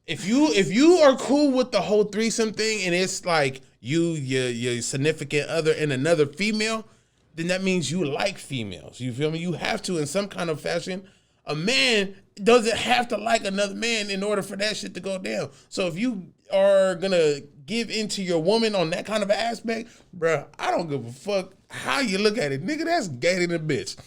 If you are cool with the whole threesome thing and it's like your significant other and another female, then that means you like females. You feel me? You have to in some kind of fashion. A man doesn't have to like another man in order for that shit to go down. So if you are gonna give into your woman on that kind of aspect, bruh, I don't give a fuck how you look at it. Nigga, that's gay than a bitch.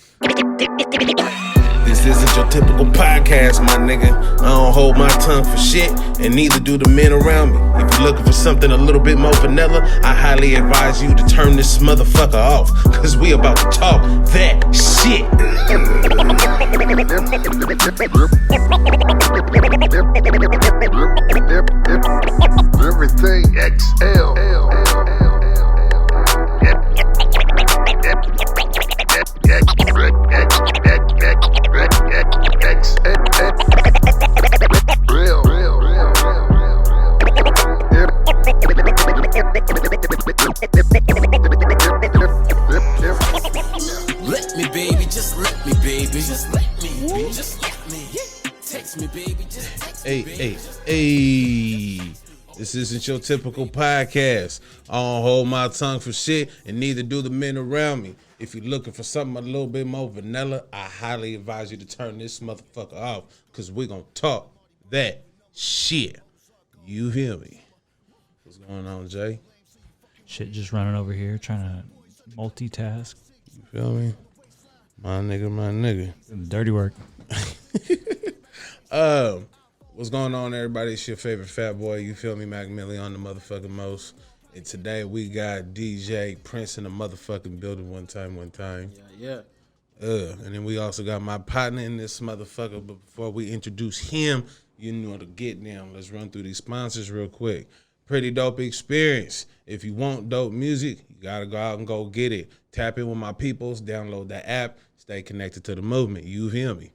This isn't your typical podcast, my nigga. I don't hold my tongue for shit, and neither do the men around me. If you're looking for something a little bit more vanilla, I highly advise you to turn this motherfucker off, cause we about to talk that shit. Everything XL. Let me, baby, just let me, baby. Just let me, just let me. Text me, baby, just text me, baby. Hey. This isn't your typical podcast. I don't hold my tongue for shit, and neither do the men around me. If you're looking for something a little bit more vanilla, I highly advise you to turn this motherfucker off, because we're going to talk that shit. You hear me? What's going on, Jay? Shit, just running over here, trying to multitask. You feel me? My nigga. Dirty work. What's going on, everybody? It's your favorite fat boy. You feel me? Macc Milliaon, the motherfucking most. And today we got DJ Prince in the motherfucking building one time. Yeah. And then we also got my partner in this motherfucker. But before we introduce him, you know to get down. Let's run through these sponsors real quick. Pretty dope Xperience. If you want dope music, you gotta go out and go get it. Tap in with my peoples, download the app, stay connected to the movement. You hear me?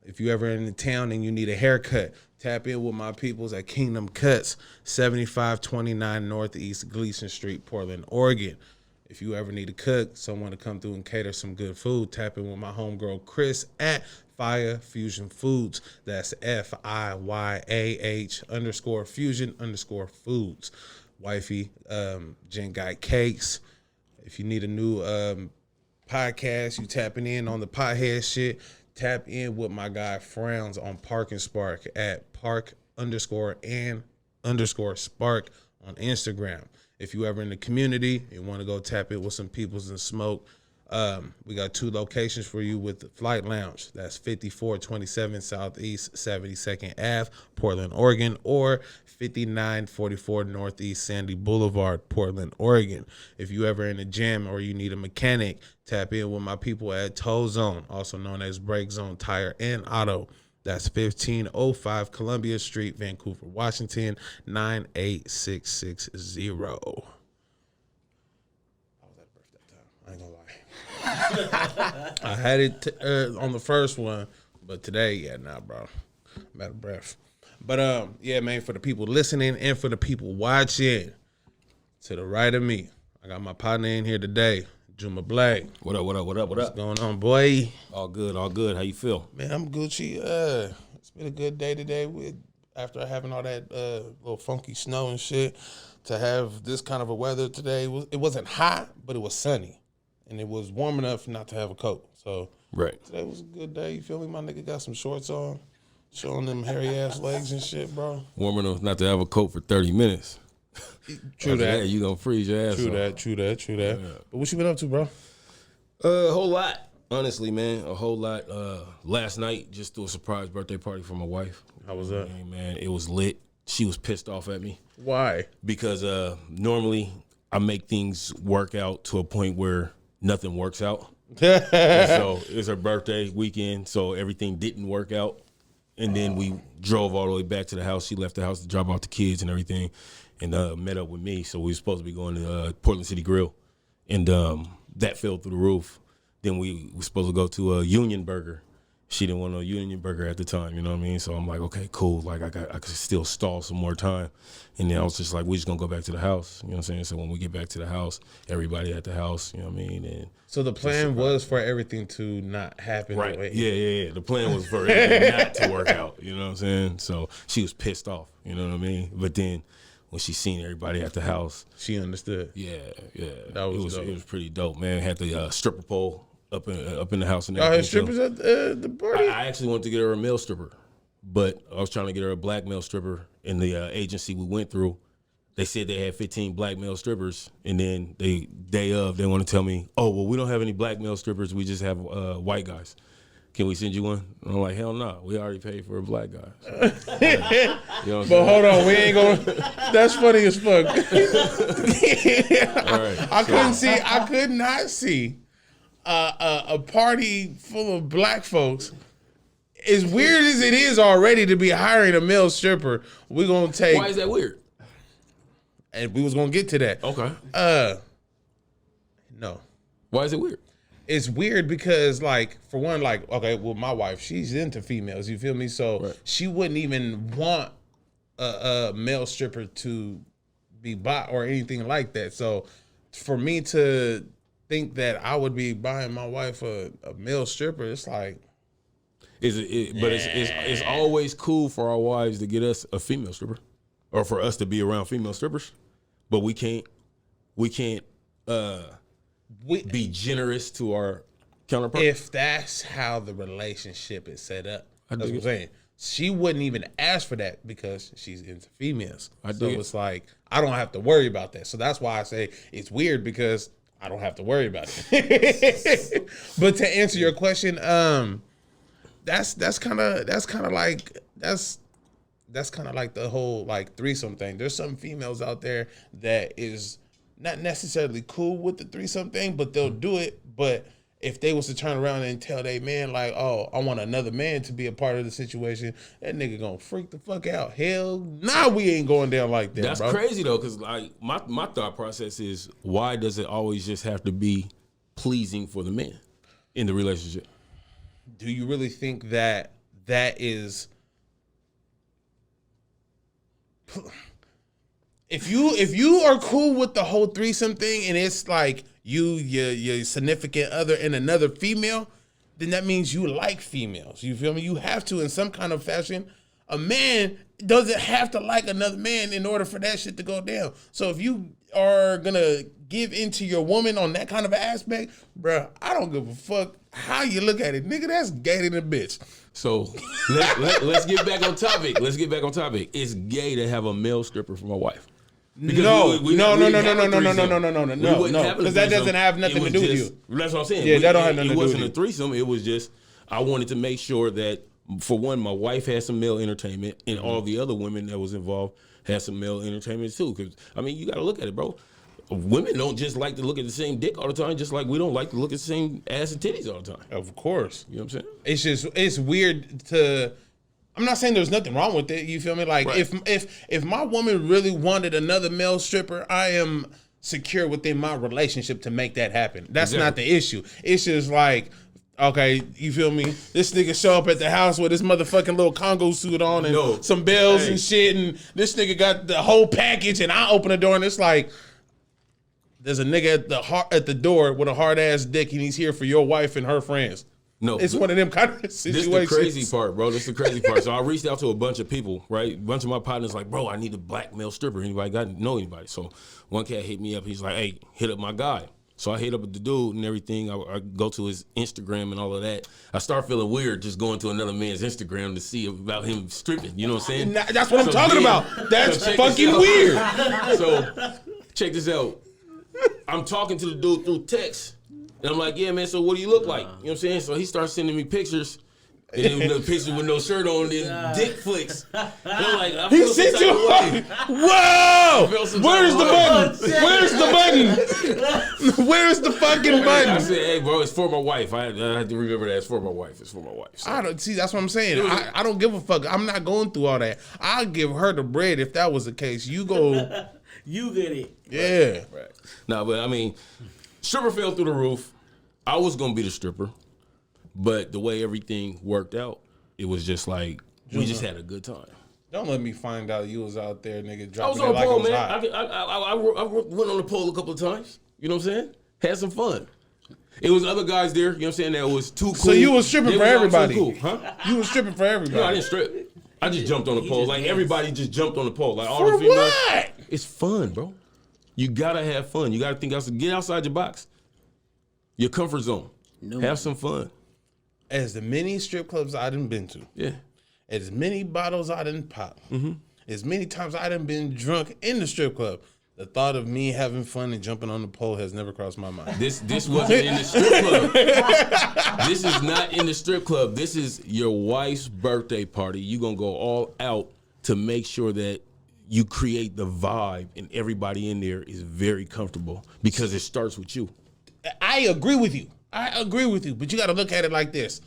If you ever in the town and you need a haircut, tap in with my peoples at Kingdom Kuts, 7529 Northeast Glisan Street, Portland, Oregon. If you ever need to cook, someone to come through and cater some good food, tap in with my homegirl Chris at Fiyah Fusion Foods. That's FIYAH_fusion_foods. Wifey, Jenn Got Cakes. If you need a new podcast, you tapping in on the pothead shit, tap in with my guy Frowns on Park and Spark at Park_and_Spark on Instagram. If you ever in the community and want to go tap in with some peoples and smoke, we got 2 locations for you with the Flight Lounge. That's 5427 Southeast 72nd Ave, Portland, Oregon, or 5944 Northeast Sandy Boulevard, Portland, Oregon. If you ever in the gym or you need a mechanic, tap in with my people at Tow Zone, also known as Brake Zone Tire and Auto. That's 1505 Columbia Street, Vancouver, Washington, 98660. I was at birthday time. I ain't gonna lie. I had it on the first one, but today, bro. I'm out of breath. But man, for the people listening and for the people watching, to the right of me, I got my partner in here today, Juma Blaq. What up? What's going on, boy? All good. How you feel? Man, I'm Gucci. It's been a good day today after having all that little funky snow and shit. To have this kind of a weather today, it wasn't hot, but it was sunny. And it was warm enough not to have a coat. So right. Today was a good day. You feel me? My nigga got some shorts on, showing them hairy-ass legs and shit, bro. Warm enough not to have a coat for 30 minutes. True that. You gonna freeze your ass off. True that. Yeah. But what you been up to, bro? A whole lot. Honestly, man, a whole lot. Last night, just threw a surprise birthday party for my wife. How was that? Hey, man, it was lit. She was pissed off at me. Why? Because normally I make things work out to a point where nothing works out. So it was her birthday weekend, so everything didn't work out. And then we drove all the way back to the house. She left the house to drop off the kids and everything, and met up with me. So we were supposed to be going to Portland City Grill, and that fell through the roof. Then we were supposed to go to a Union Burger. she didn't want no Union Burger at the time, you know what I mean? So I'm like, okay, cool. Like I could still stall some more time. And then I was just like, we just gonna go back to the house. You know what I'm saying? So when we get back to the house, everybody at the house, you know what I mean? And so the plan was for everything to not happen. right. The way Yeah. The plan was for everything not to work out. You know what I'm saying? So she was pissed off, you know what I mean? But then when she seen everybody at the house, she understood. Yeah. That was it was pretty dope, man. Had the stripper pole up in the house and Oh, everything. had strippers at the party? I actually wanted to get her a male stripper, but I was trying to get her a black male stripper. In the agency we went through, they said they had 15 black male strippers, and then they want to tell me, oh, well, we don't have any black male strippers. We just have white guys. Can we send you one? And I'm like, hell no. We already paid for a black guy. So, you know what I'm saying? Hold on, we ain't gonna. That's funny as fuck. All right, I could not see a party full of black folks. As weird as it is already to be hiring a male stripper, we're gonna take. Why is that weird? And we was gonna get to that. Okay. No. Why is it weird? It's weird because, like, for one, like, okay, well, my wife, she's into females. You feel me? So she wouldn't even want a male stripper to be bought or anything like that. So for me to think that I would be buying my wife a male stripper, it's like. It's always cool for our wives to get us a female stripper, or for us to be around female strippers, but we can't be generous to our counterpart. If that's how the relationship is set up, that's what I'm saying. She wouldn't even ask for that because she's into females. So it's like I don't have to worry about that. So that's why I say it's weird because I don't have to worry about it. But to answer your question, that's kind of like the whole like threesome thing. There's some females out there that is not necessarily cool with the threesome thing, but they'll do it. But if they was to turn around and tell they man like, oh, I want another man to be a part of the situation, that nigga gonna freak the fuck out. Hell, nah, we ain't going down like that. That's crazy though, because like my thought process is, why does it always just have to be pleasing for the man in the relationship? Do you really think that is? If you are cool with the whole threesome thing and it's like your significant other and another female, then that means you like females. You feel me? You have to in some kind of fashion. A man doesn't have to like another man in order for that shit to go down. So if you are gonna give into your woman on that kind of aspect, bruh, I don't give a fuck how you look at it. Nigga, that's gay than a bitch. So let's get back on topic. It's gay to have a male stripper for my wife. No, because that doesn't have nothing to do with you. That's what I'm saying. Yeah, that don't have nothing to do with you. It wasn't a threesome. It was just, I wanted to make sure that, for one, my wife had some male entertainment, and all the other women that was involved had some male entertainment too. Because, I mean, you got to look at it, bro. Women don't just like to look at the same dick all the time, just like we don't like to look at the same ass and titties all the time. Of course. You know what I'm saying? It's weird to... I'm not saying there's nothing wrong with it. You feel me? Like, right. if my woman really wanted another male stripper, I am secure within my relationship to make that happen. That's not the issue. It's just like, okay, you feel me? This nigga show up at the house with his motherfucking little Congo suit on and some bells and shit, and this nigga got the whole package, and I open the door and it's like, there's a nigga at the door with a hard ass dick, and he's here for your wife and her friends. No, it's one of them kind of situations. This is the crazy part, bro. This is the crazy part. So I reached out to a bunch of people, right? A bunch of my partners like, bro, I need a black male stripper. Anybody know anybody? So one cat hit me up. He's like, hey, hit up my guy. So I hit up the dude and everything. I go to his Instagram and all of that. I start feeling weird just going to another man's Instagram to see about him stripping. You know what I'm saying? That's what I'm talking about. That's fucking weird. So check this out. I'm talking to the dude through text. And I'm like, yeah, man, so what do you look like? You know what I'm saying? So he starts sending me pictures. And then the picture with no shirt on, then dick flicks. And I'm like, I feel some type of way. Whoa! Where's the button? Where's the button? Where's the fucking button? I said, hey, bro, it's for my wife. I have to remember that it's for my wife. It's for my wife. So. I don't see. That's what I'm saying. I don't give a fuck. I'm not going through all that. I'll give her the bread if that was the case. You go. You get it. Yeah. Right. No, but I mean, stripper fell through the roof. I was gonna be the stripper. But the way everything worked out, it was just like we just had a good time. Don't let me find out you was out there, nigga, I was dropping on it the like pole, it was man. hot. I went on the pole a couple of times. You know what I'm saying? Had some fun. It was other guys there. You know what I'm saying? That was too cool. So you was stripping for everybody? Cool, huh? You was stripping for everybody? No, I didn't strip. I just jumped on the pole. Like everybody just jumped on the pole. Like all For the females. what? It's fun, bro. You gotta have fun. You gotta think outside. Get outside your box. Your comfort zone. Have some fun. As the many strip clubs I done been to, Yeah. as many bottles I done pop, as many times I done been drunk in the strip club, the thought of me having fun and jumping on the pole has never crossed my mind. This wasn't in the strip club. This is not in the strip club. This is your wife's birthday party. You gonna go all out to make sure that you create the vibe and everybody in there is very comfortable because it starts with you. I agree with you. But you got to look at it like this.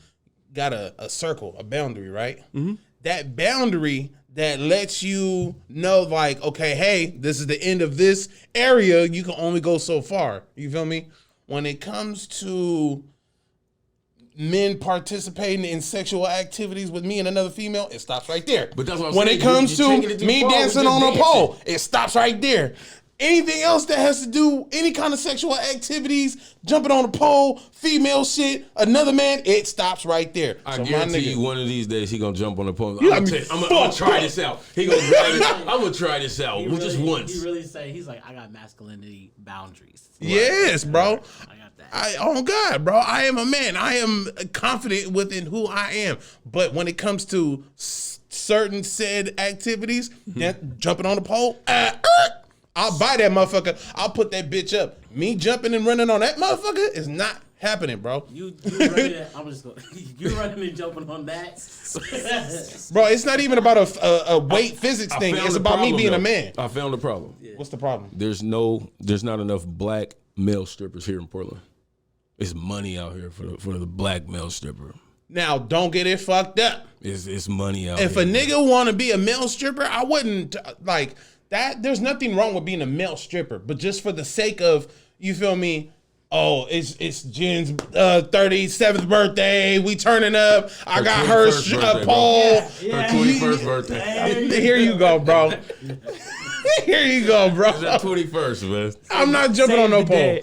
Got a circle, a boundary, right? Mm-hmm. That boundary that lets you know, like, okay, hey, this is the end of this area. You can only go so far. You feel me? When it comes to men participating in sexual activities with me and another female, it stops right there. But that's what I'm when saying. it comes You're to taking it too me far with dancing just on a dancing. pole, it stops right there. Anything else that has to do any kind of sexual activities, jumping on a pole, female shit, another man, it stops right there. I So guarantee my you, nigga, one of these days he gonna jump on the pole. You I'm got me gonna try fucked this out. He gonna grab it. I'm gonna try this out. He Just really- once. He really say he's like, I got masculinity boundaries. yes, bro. I got that. Oh God, bro, I am a man. I am confident within who I am. But when it comes to certain said activities, that jumping on the pole, I'll buy that motherfucker. I'll put that bitch up. Me jumping and running on that motherfucker is not happening, bro. You running? I'm just going. You running and jumping on that? Bro, it's not even about a weight physics thing. found It's the about me problem, being though. a man. I found the problem. What's the problem? There's not enough black male strippers here in Portland. It's money out here for the black male stripper. Now, don't get it fucked up. It's money out If here. a nigga want to be a male stripper, I wouldn't like that. There's nothing wrong with being a male stripper, but just for the sake of, you feel me? Oh, it's Jen's 37th birthday. We turning up. I got her 21st birthday, pole. Her 21st birthday. Here you go, bro. Here you go, bro. It's her 21st, man. I'm not jumping on no pole.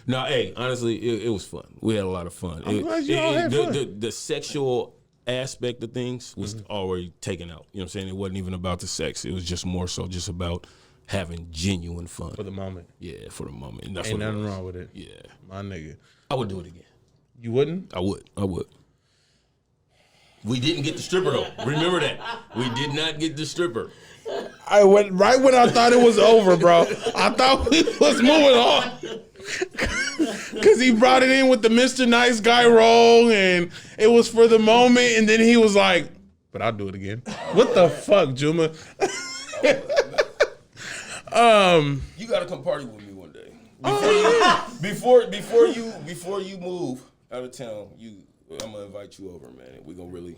No, hey, honestly, it was fun. We had a lot of fun. glad you all had fun. The sexual aspect of things was already taken out. You know what I'm saying? It wasn't even about the sex. It was just more so just about having genuine fun. For the moment. Yeah, for the moment. And that's Ain't what it nothing was. wrong with it. Yeah. My nigga. I would do it again. You wouldn't? I would. We didn't get the stripper, though. Remember that. We did not get the stripper. I went right when I thought it was over, bro. I thought we was moving on. Cause he brought it in with the Mr. Nice Guy role, and it was for the moment, and then he was like, but I'll do it again. What the fuck, Juma? You gotta come party with me one day. Before you move out of town, I'm gonna invite you over, man. We're gonna really.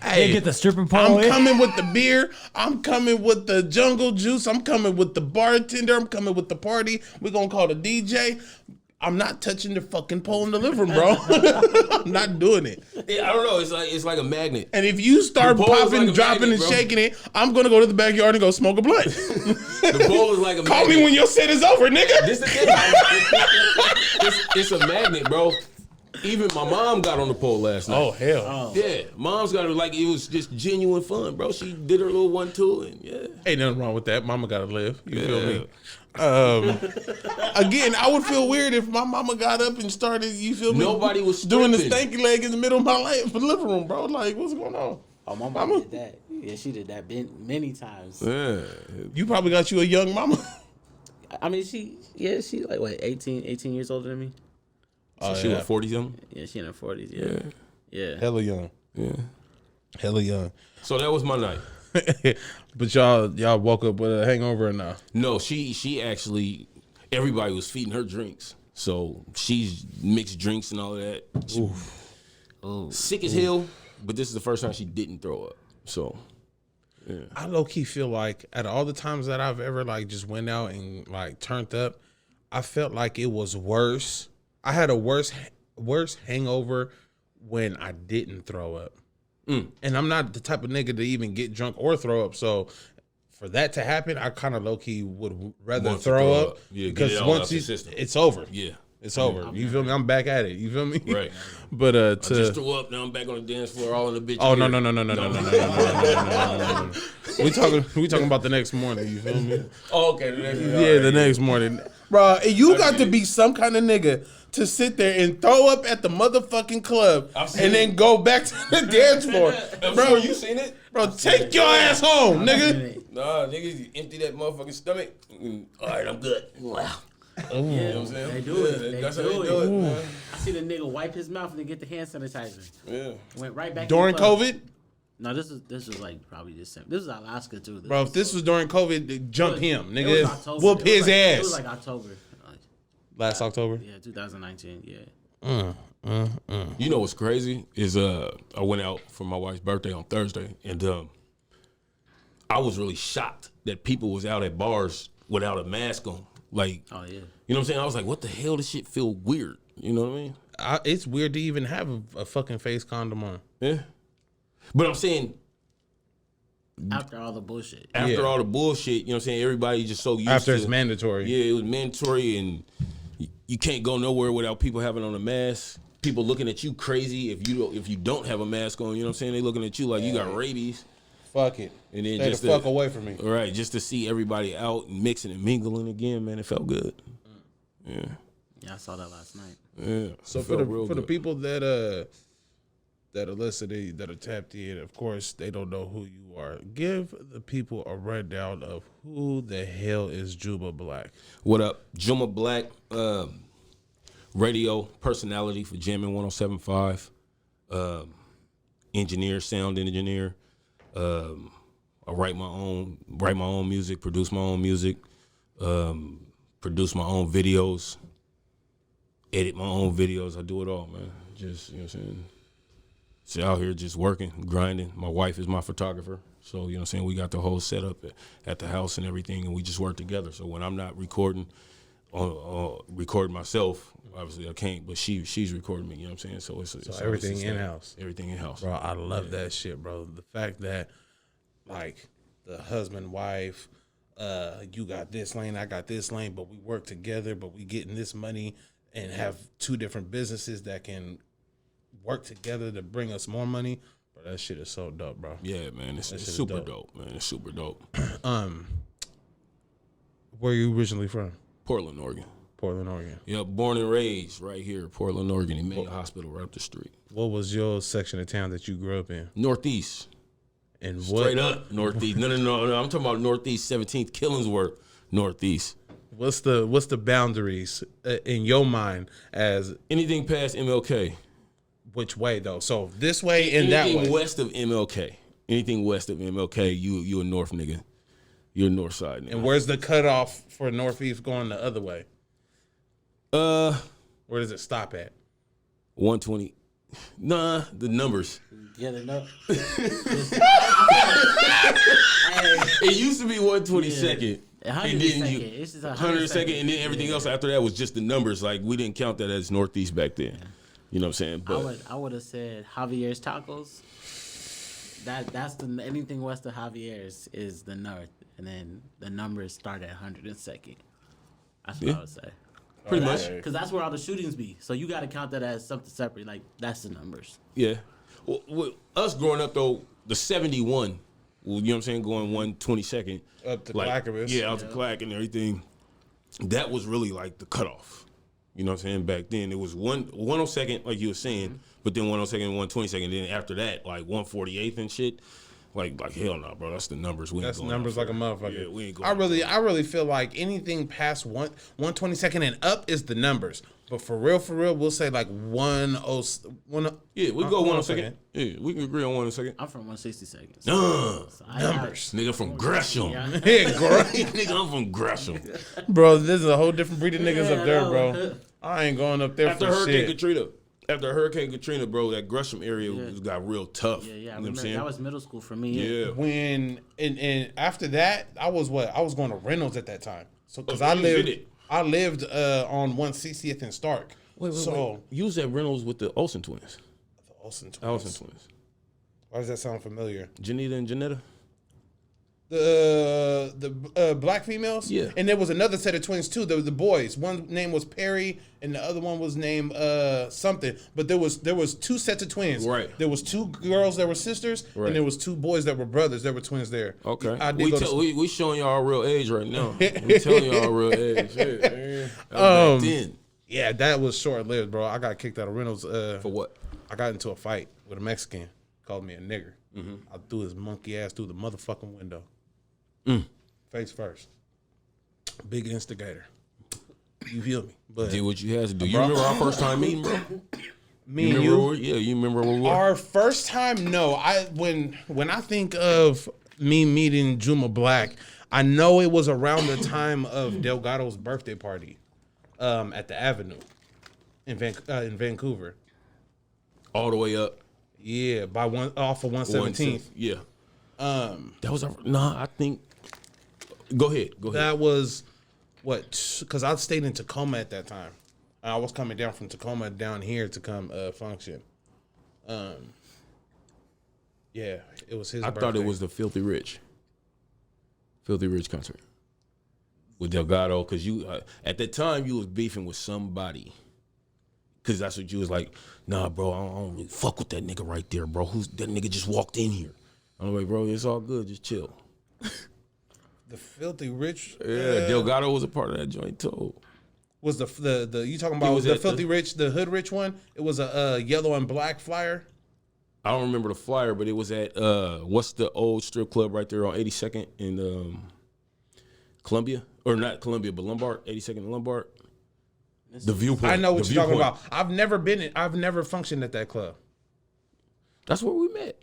Hey, get the stripping pole I'm in. coming with the beer. I'm coming with the jungle juice. I'm coming with the bartender. I'm coming with the party. We're gonna call the DJ. I'm not touching the fucking pole in the living room, bro. I'm not doing it. I don't know. It's like a magnet. And if you start The pole is popping, like a dropping, magnet, and bro. shaking it, I'm gonna go to the backyard and go smoke a blunt. The pole is like a Call magnet. me when your set is over, nigga. This the thing. It's a magnet, bro. Even my mom got on the pole last night. Oh hell! Yeah, mom's got it like it was just genuine fun, bro. She did her little 1-2 and yeah. Ain't nothing wrong with that. Mama gotta live. You feel me? Again, I would feel weird if my mama got up and started. You feel me? Nobody was doing the stripping. stanky leg in the middle of my living room, bro. Like, what's going on? Oh, my mom did that. Yeah, she did that many times. Yeah. You probably got you a young mama. I mean, she like what, 18 years older than me. So she was 40 something? Yeah, she in her 40s. Yeah. Hella young. Yeah. Hella young. So that was my night. But y'all woke up with a hangover or not? No, she actually, everybody was feeding her drinks. So she's mixed drinks and all of that. Sick as hell, but this is the first time she didn't throw up. So, yeah. I low key feel like at all the times that I've ever like just went out and like turned up, I felt like it was worse. I had a worse worst hangover when I didn't throw up. And I'm not the type of nigga to even get drunk or throw up. So for that to happen, I kind of low key would rather throw up. Yeah, because once it's over. Yeah. It's over. You feel me? I'm back at it. You feel me? Right. But I just threw up. Now I'm back on the dance floor, all in the bitch. Oh no. We talking about the next morning. You feel me? Oh, okay. The next morning, bro. You got to be some kind of nigga to sit there and throw up at the motherfucking club and then go back to the dance floor, bro. You seen it, bro? Take your ass home, nigga. Nah, niggas, you empty that motherfucking stomach. All right, I'm good. Wow. You know what I'm saying? They do it. That's They how they do it, man. I see the nigga wipe his mouth and then get the hand sanitizer. Yeah. Went right back During in the club. COVID, No, this was like probably December. This was Alaska too. bro. If this was during COVID, jump him, It was nigga. October. Whoop his It ass. was like October. Last October. Yeah, 2019. Yeah. You know what's crazy is I went out for my wife's birthday on Thursday, and I was really shocked that people was out at bars without a mask on. Like, Oh yeah. you know what I'm saying? I was like, what the hell? This shit feel weird. You know what I mean? It's weird to even have a fucking face condom on. Yeah. But I'm saying After all the bullshit. after all the bullshit, you know what I'm saying? Everybody just so used After to it's mandatory. Yeah, it was mandatory, and you can't go nowhere without people having on a mask. People looking at you crazy if you don't have a mask on. You know what I'm saying? They looking at you like you got rabies. Fuck it. And then Stay just the fuck away from me. All right, just to see everybody out and mixing and mingling again, man, it felt good. Yeah, Yeah, I saw that last night. yeah. So It for felt real the good. people that are listening, that are tapped in, of course they don't know who you are. Give the people a rundown of who the hell is Juma Blaq. What up, Juma Blaq, radio personality for Jammin' 107.5, engineer, sound engineer. I write my own music, produce my own music, produce my own videos, edit my own videos. I do it all, man. Just, you know what I'm saying? So out here just working, grinding. My wife is my photographer. So, you know what I'm saying? We got the whole setup at the house and everything, and we just work together. So when I'm not recording myself, obviously I can't, but she's recording me, you know what I'm saying? So it's everything it's in-house. Everything in-house. Bro, I love that shit, bro. The fact that, like, the husband, wife, you got this lane, I got this lane, but we work together, but we getting this money and have two different businesses that can work together to bring us more money. Bro, that shit is so dope, bro. Yeah, man, it's super dope, man. It's super dope. Where are you originally from? Portland, Oregon. Portland, Oregon. Yeah, born and raised right here, Portland, Oregon, in Milliaon Hospital, right up the street. What was your section of town that you grew up in? Northeast. And what? Straight up Northeast. No. I'm talking about Northeast 17th, Killingsworth, Northeast. What's the boundaries in your mind as Anything past MLK. which way though? So this way and that way. Anything west of MLK. Anything west of MLK, you a North nigga. You're a North side nigga. And where's the cutoff for Northeast going the other way? Where does it stop at? 120. Nah, the numbers. Yeah, they know. It used to be 122nd. 102nd. It's just 102nd, and then everything else after that was just the numbers. Like, we didn't count that as Northeast back then. You know what I'm saying? But I would have said Javier's Tacos. That's the anything west of Javier's is the north, and then the numbers start at 102nd. That's what I would say. pretty much. Because that's where all the shootings be. So you got to count that as something separate. Like, that's the numbers. Yeah. Well, us growing up, though, the 71, well, you know what I'm saying, going 122nd. Up to like, Clackamas. Yeah, out to Clack and everything. That was really like the cutoff. You know what I'm saying? Back then, it was 102nd, like you were saying, but then 102nd, 122nd. Then after that, like 148th and shit. Like hell no, bro. That's the numbers. We ain't That's going numbers out like a motherfucker. Yeah, we ain't going. I really feel like anything past 122nd and up is the numbers. But for real, we'll say like 10. Yeah, we go 102nd. Yeah, we can agree on 102nd. I'm from 162nd. Numbers. Nigga from Gresham. Yeah. Yeah, great. Nigga, I'm from Gresham. Bro, this is a whole different breed of niggas up there, bro. I ain't going up there After for Hurricane shit. Katrina. After Hurricane Katrina, bro, that Gresham area got real tough. Yeah, You know I what I'm remember saying? that was middle school for me. Yeah. When and after that, I was going to Reynolds at that time. So because Oh, I you did lived it. on 160th and Stark. Wait. So You was at Reynolds with the Olsen twins. the Olsen twins. Why does that sound familiar? Janita and Janetta. The black females. Yeah. And there was another set of twins too. The boys. One name was Perry, and the other one was named something. But there was two sets of twins. Right. There was two girls that were sisters, Right. and there was two boys that were brothers. There were twins there. Okay. I did We showing y'all our real age right now. We telling y'all our real age. Shit, man. Back then. Yeah, that was short lived, bro. I got kicked out of Reynolds. For what? I got into a fight with a Mexican. Called me a nigger. I threw his monkey ass through the motherfucking window. Face first. Big instigator. You feel me? But Did what you had to do. You remember our first time meeting, bro? me and you, You remember where we were? our first time, no. When I think of me meeting Juma Blaq, I know it was around the time of Delgado's birthday party at the Avenue in Vancouver. All the way up. Yeah, off of 117th. Yeah. That was I think. Go ahead. That was what? Because I stayed in Tacoma at that time. I was coming down from Tacoma down here to come function. Yeah, it was his. I thought it was the Filthy Rich concert with Delgado, because you at that time you was beefing with somebody, because that's what you was like. Nah, bro, I don't really fuck with that nigga right there, bro. Who's that nigga just walked in here? I'm like, bro, it's all good, just chill. The Filthy Rich. Yeah, Delgado was a part of that joint too. Was the you talking about the Filthy Rich, the Hood Rich one? It was a yellow and black flyer. I don't remember the flyer, but it was at what's the old strip club right there on 82nd in Columbia, or not Columbia, but Lombard, 82nd and Lombard. The Viewpoint. I know what you're talking Viewpoint. about. I've never functioned at that club. That's where we met.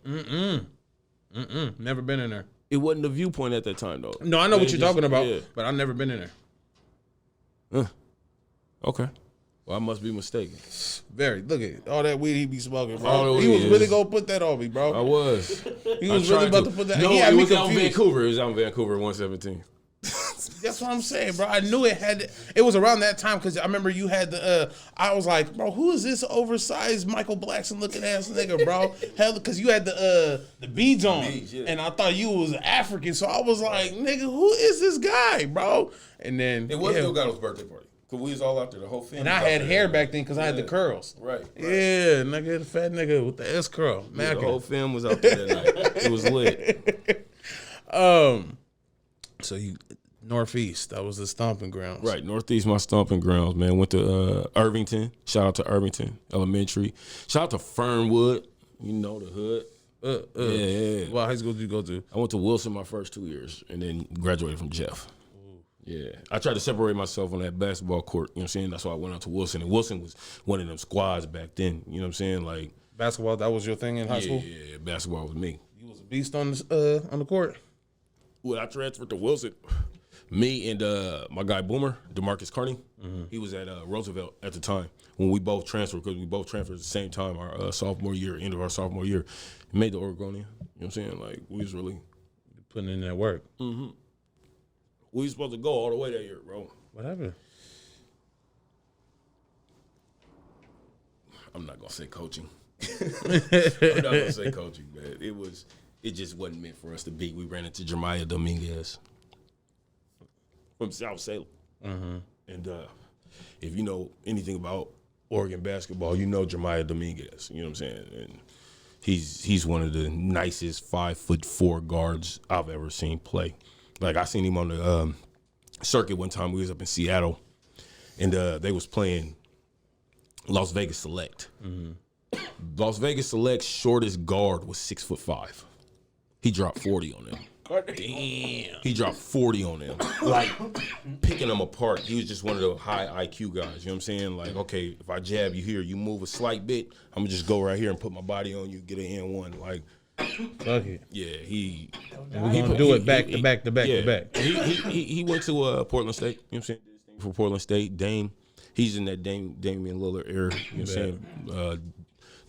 Never been in there. It wasn't the Viewpoint at that time though. No, I know what you're talking about, yeah. but I've never been in there. Okay. Well, I must be mistaken. Very. Look at all that weed he be smoking, bro. All He was is. really gonna put that on me, bro. I was. He was really about to put that. No, he had it me was out in confused. Vancouver. It was out in Vancouver, 117. That's what I'm saying, bro. I knew it was around that time because I remember you had the. I was like, bro, who is this oversized Michael Blackson looking ass nigga, bro? Hell, because you had the beads on, yeah. and I thought you was African, so I was like, nigga, who is this guy, bro? And then It was Delgado's birthday party. Cause we was all out there, the whole family. and I had hair back then because I had the curls. Right. Yeah, nigga, the fat nigga with the S curl. Yeah, the whole fam was out there that night. It was lit. So you Northeast, that was the stomping grounds. Right, Northeast, my stomping grounds, man. Went to Irvington. Shout out to Irvington Elementary. Shout out to Fernwood. You know the hood. Yeah. What high school did you go to? I went to Wilson my first 2 years and then graduated from Jeff. Yeah. I tried to separate myself on that basketball court. You know what I'm saying? That's why I went out to Wilson. And Wilson was one of them squads back then. You know what I'm saying? Like Basketball, that was your thing in high school? Yeah, basketball was me. You was a beast on the court? When I transferred to Wilson, me and my guy Boomer, DeMarcus Carney, he was at Roosevelt at the time when we both transferred, because we both transferred at the same time our sophomore year, end of our sophomore year. Made the Oregonian. You know what I'm saying? Like, we was really Putting in that work. we was supposed to go all the way that year, bro. What happened? I'm not gonna say coaching. I'm not gonna say coaching, man. It just wasn't meant for us to be. We ran into Jeremiah Dominguez from South Salem. And if you know anything about Oregon basketball, you know Jeremiah Dominguez. You know what I'm saying? And he's one of the nicest 5'4" guards I've ever seen play. Like, I seen him on the circuit one time. We was up in Seattle, and they was playing Las Vegas Select. Las Vegas Select's shortest guard was 6'5". He dropped 40 on them. Damn. He dropped 40 on them. Like, picking them apart. He was just one of the high IQ guys. You know what I'm saying? Like, okay, if I jab you here, you move a slight bit, I'm going to just go right here and put my body on you, get an N1. Like, Fuck it. yeah, he... And we're going to do it back to back to back yeah. to back. He went to Portland State. You know what I'm saying? Did his thing for Portland State. Dame. He's in that Damian Lillard era. You know what I'm saying?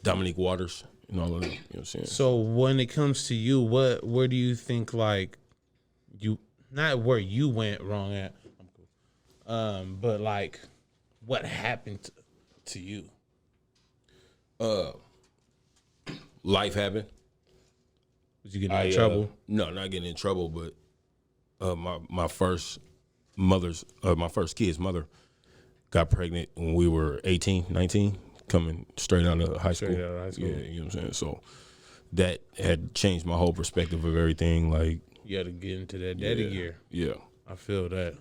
Dominique Waters and all of that. You know what I'm saying? So when it comes to you, where do you think, like, you, not where you went wrong at, but like what happened to you? Life happened. Was you getting in trouble? No, not getting in trouble, but my first kid's mother got pregnant when we were 18, 19, coming straight out of high school. Straight out of high school. Yeah, you know what I'm saying? So that had changed my whole perspective of everything. Like, You had to get into that daddy gear. Yeah. I feel that.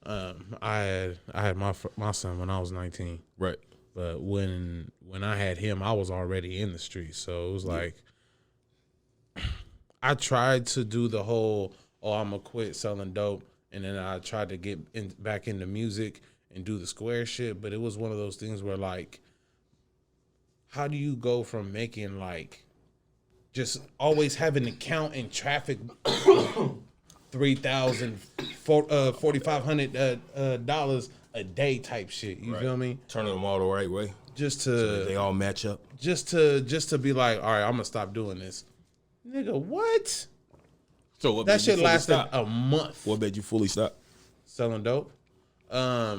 I had my son when I was 19. Right. But when I had him, I was already in the streets. So it was like, I tried to do the whole, I'm going to quit selling dope. And then I tried to get back into music and do the square shit. But it was one of those things where, like, how do you go from making, like, just always having to count in traffic $3,000, $4,500 a day type shit. You feel me? Turning them all the right way. Just so to that they all match up. Just to be like, all right, I'm gonna stop doing this. Nigga, what? So what That shit lasted a month. What made you fully stop selling dope? My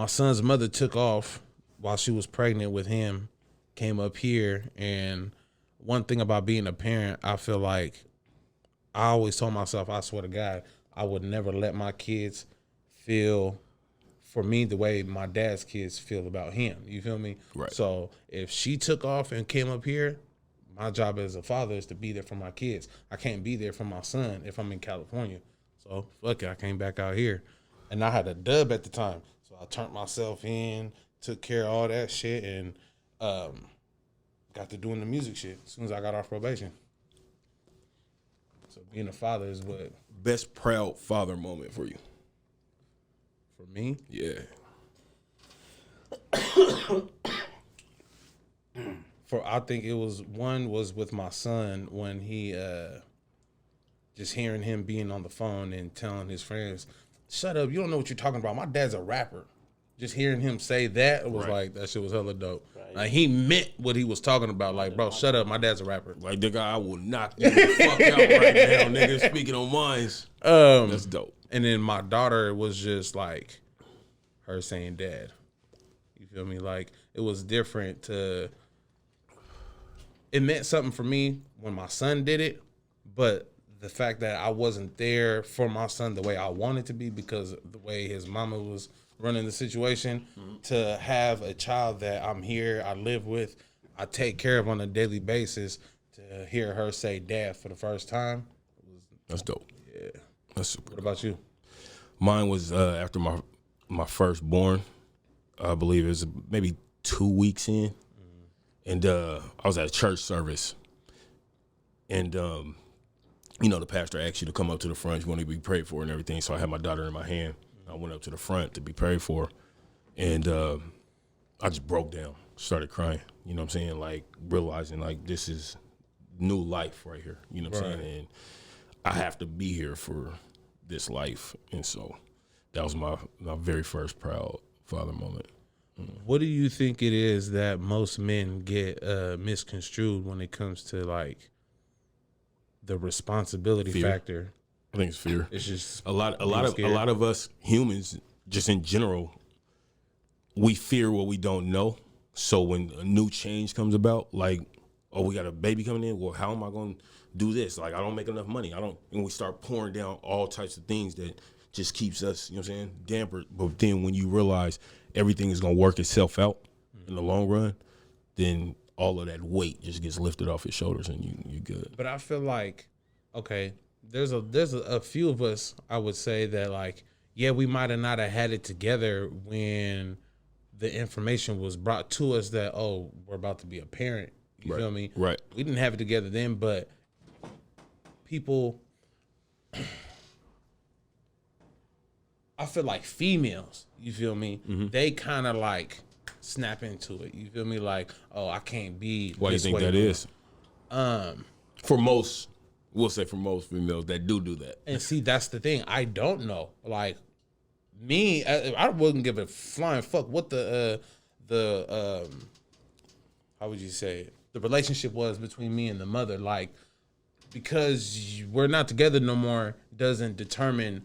son's mother took off while she was pregnant with him, came up here, and one thing about being a parent, I feel like I always told myself, I swear to God, I would never let my kids feel for me the way my dad's kids feel about him. You feel me? Right. So if she took off and came up here, my job as a father is to be there for my kids. I can't be there for my son if I'm in California. So fuck it, I came back out here. And I had a dub at the time. So I turned myself in, took care of all that shit, and got to doing the music shit as soon as I got off probation. So being a father is what? Best proud father moment for you? For me? Yeah. I think it was with my son when he just hearing him being on the phone and telling his friends, shut up, you don't know what you're talking about. My dad's a rapper. Just hearing him say that was like, that shit was hella dope. Right. Like, he meant what he was talking about. Like, bro, shut up, my dad's a rapper. Like, nigga, I will knock you the fuck out right now, nigga. Speaking on mines. That's dope. And then my daughter was just like her saying dad. You feel me? Like, it was different it meant something for me when my son did it, but the fact that I wasn't there for my son the way I wanted to be because of the way his mama was running the situation, to have a child that I'm here, I live with, I take care of on a daily basis, to hear her say dad for the first time. That's dope. Yeah. That's super. What about you? Mine was after my firstborn. I believe it was maybe 2 weeks in. And I was at a church service. And, the pastor asked you to come up to the front. You want to be prayed for and everything. So I had my daughter in my hand. I went up to the front to be prayed for. And I just broke down, started crying. You know what I'm saying? Like, realizing, like, this is new life right here. You know what I'm saying? And I have to be here for this life. And so that was my very first proud father moment. What do you think it is that most men get misconstrued when it comes to, like, the responsibility factor? I think it's fear. It's just a lot of us humans, just in general, we fear what we don't know. So when a new change comes about, like, oh, we got a baby coming in, well, how am I going to do this? Like, I don't make enough money. And we start pouring down all types of things that just keeps us, you know what I'm saying, dampered. But then when you realize everything is going to work itself out in the long run, then all of that weight just gets lifted off your shoulders and you good. But I feel like, okay, there's a few of us, I would say, that, like, yeah, we might have not have had it together when the information was brought to us that, oh, we're about to be a parent. You feel me? Right. We didn't have it together then, but people, I feel like females, you feel me? Mm-hmm. They kind of like snap into it. You feel me? Like, oh, I can't be. Why do you think that is? For most, we'll say for most females that do that. And see, that's the thing. I don't know. Like, me, I wouldn't give a flying fuck what the how would you say it? The relationship was between me and the mother. Like, because we're not together no more doesn't determine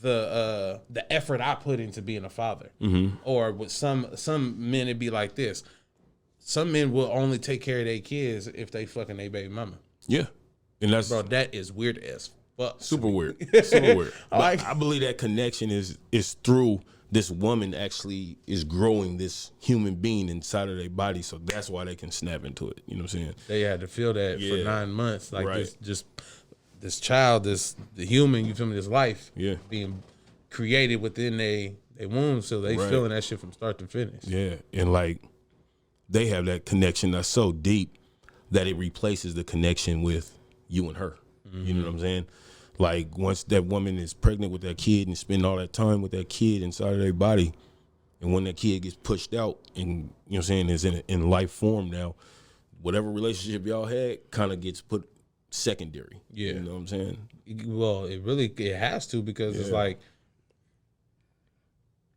the effort I put into being a father. Or with some men, it'd be like this. Some men will only take care of their kids if they fucking their baby mama. Yeah. And that's Bro, that is weird as fuck. super weird. Super weird. But I believe that connection is through this woman actually is growing this human being inside of their body. So that's why they can snap into it. You know what I'm saying? They had to feel that for Yeah. 9 months. Like Right. this child, the human, you feel me, this life being created within a womb. So they Right. feeling that shit from start to finish. Yeah. And like they have that connection that's so deep that it replaces the connection with you and her. You know what I'm saying? Like once that woman is pregnant with that kid and spend all that time with that kid inside of their body, and when that kid gets pushed out and, you know what I'm saying, is in life form now, whatever relationship y'all had kind of gets put secondary. Yeah. You know what I'm saying? Well, it has to, because it's like,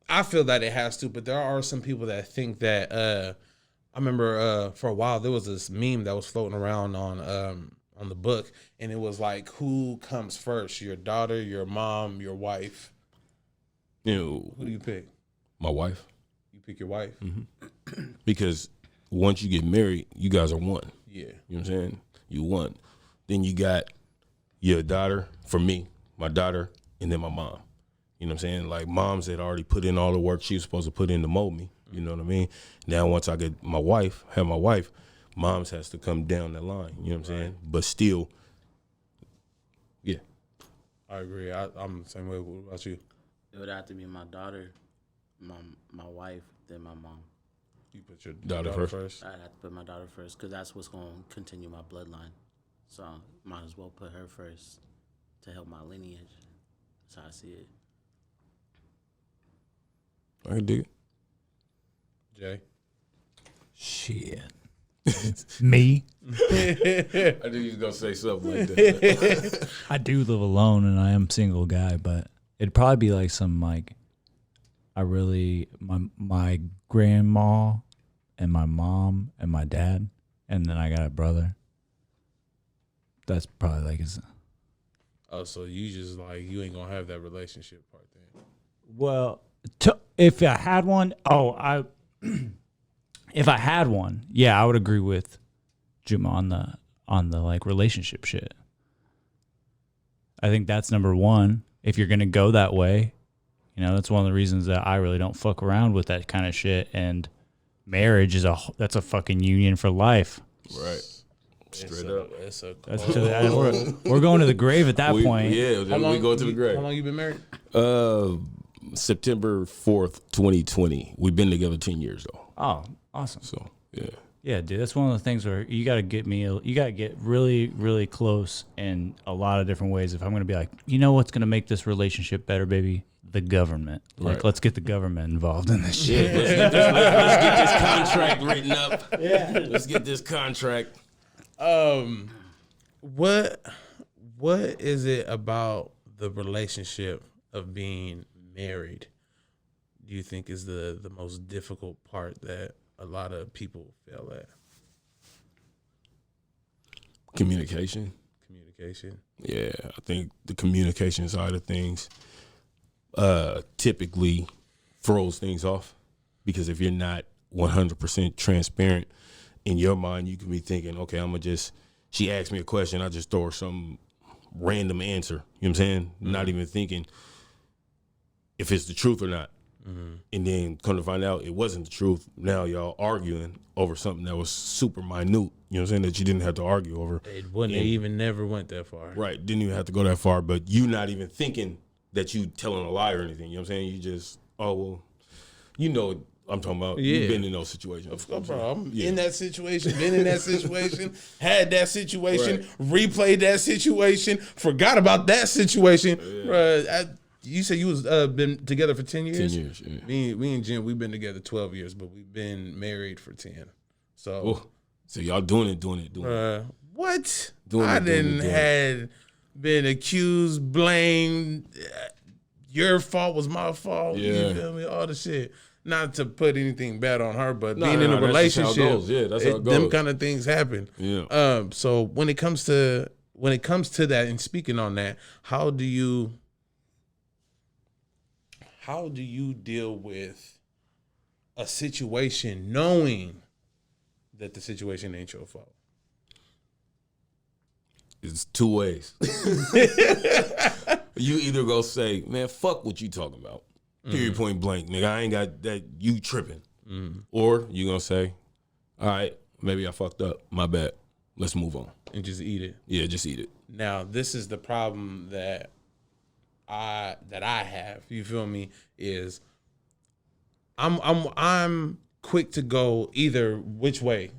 I feel that it has to, but there are some people that think that, I remember for a while there was this meme that was floating around on the book, and it was like, who comes first, your daughter, your mom, your wife? You know, Who do you pick? my wife. You pick your wife? Because once you get married, you guys are one. Yeah. You know what I'm saying? You one. Then you got your daughter, for me, my daughter, and then my mom. You know what I'm saying? Like moms that already put in all the work she was supposed to put in to mold me. You know what I mean? Now once I get my wife, moms has to come down the line. You know what I'm saying? But still, yeah. I agree. I'm the same way. What about you? It would have to be my daughter, my wife, then my mom. You put your Daughter daughter first. first. I'd have to put my daughter first because that's what's going to continue my bloodline. So might as well put her first to help my lineage. That's how I see it. I can dig it. Jay? Shit. Me? I knew you was going to say something like that. I do live alone and I am single guy, but it'd probably be like some like my grandma and my mom and my dad, and then I got a brother. That's probably like his. Oh, so you just like, you ain't gonna have that relationship part then? Well, if I had one, if I had one, yeah, I would agree with Juma on the like relationship shit. I think that's number one. If you're gonna go that way, you know, that's one of the reasons that I really don't fuck around with that kind of shit. And marriage is that's a fucking union for life. Right. Straight up. It's a That's we're going to the grave at that point. Yeah, we go to the grave. How long you been married? September 4th, 2020. We've been together 10 years though. Oh, awesome. So yeah. Yeah, dude, that's one of the things where you got to get really, really close in a lot of different ways. If I'm going to be like, you know what's going to make this relationship better, baby? The government. Like, Right. let's get the government involved in this shit. Yeah, let's get this contract written up. Yeah. Let's get this contract. What is it about the relationship of being married do you think is the most difficult part that a lot of people fail at? Communication. Yeah, I think the communication side of things typically throws things off, because if you're not 100% transparent in your mind, you can be thinking, okay, she asked me a question, I just throw her some random answer. You know what I'm saying? Mm-hmm. Not even thinking if it's the truth or not. Mm-hmm. And then come to find out it wasn't the truth. Now y'all arguing over something that was super minute, you know what I'm saying, that you didn't have to argue over. It wouldn't even never went that far. Right, didn't even have to go that far, but you not even thinking that you telling a lie or anything, you know what I'm saying? You just, oh, well, you know what I'm talking about. Yeah. You've been in those situations. Bro, I'm in that situation, been in that situation, had that situation, replayed that situation, forgot about that situation. Yeah. You said you was been together for 10 years? 10 years, yeah. Me and Jen, we've been together 12 years, but we've been married for 10. So y'all doing it. What? I had been accused, blamed. Your fault was my fault. Yeah. You feel me? All the shit. Not to put anything bad on her, but being in a relationship, that's how it goes. Them kind of things happen. Yeah. So when it comes to that, and speaking on that, how do you how do you deal with a situation knowing that the situation ain't your fault? It's two ways. You either go say, man, fuck what you talking about. Period, point blank. Nigga, I ain't got that, you tripping. Or you gonna say, all right, maybe I fucked up. My bad. Let's move on. And just eat it. Yeah, just eat it. Now, this is the problem that I have. You feel me? Is I'm quick to go either which way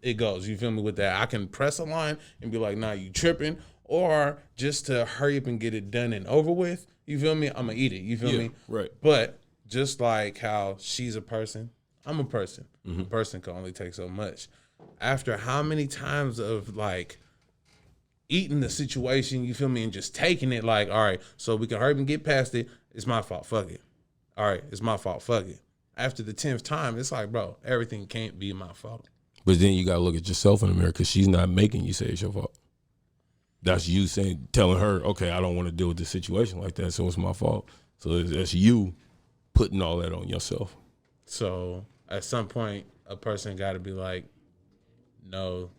it goes. You feel me with that? I can press a line and be like, nah, you tripping, or just to hurry up and get it done and over with. You feel me? I'm gonna eat it. You feel me? Right. But just like how she's a person, I'm a person. A person can only take so much. After how many times of like eating the situation, you feel me, and just taking it like, all right, so we can hurry up and get past it. It's my fault. Fuck it. All right, it's my fault. Fuck it. After the 10th time, it's like, bro, everything can't be my fault. But then you gotta look at yourself in the mirror because she's not making you say it's your fault. That's you saying, telling her, okay, I don't want to deal with this situation like that, so it's my fault. So that's you putting all that on yourself. So at some point, a person got to be like, no,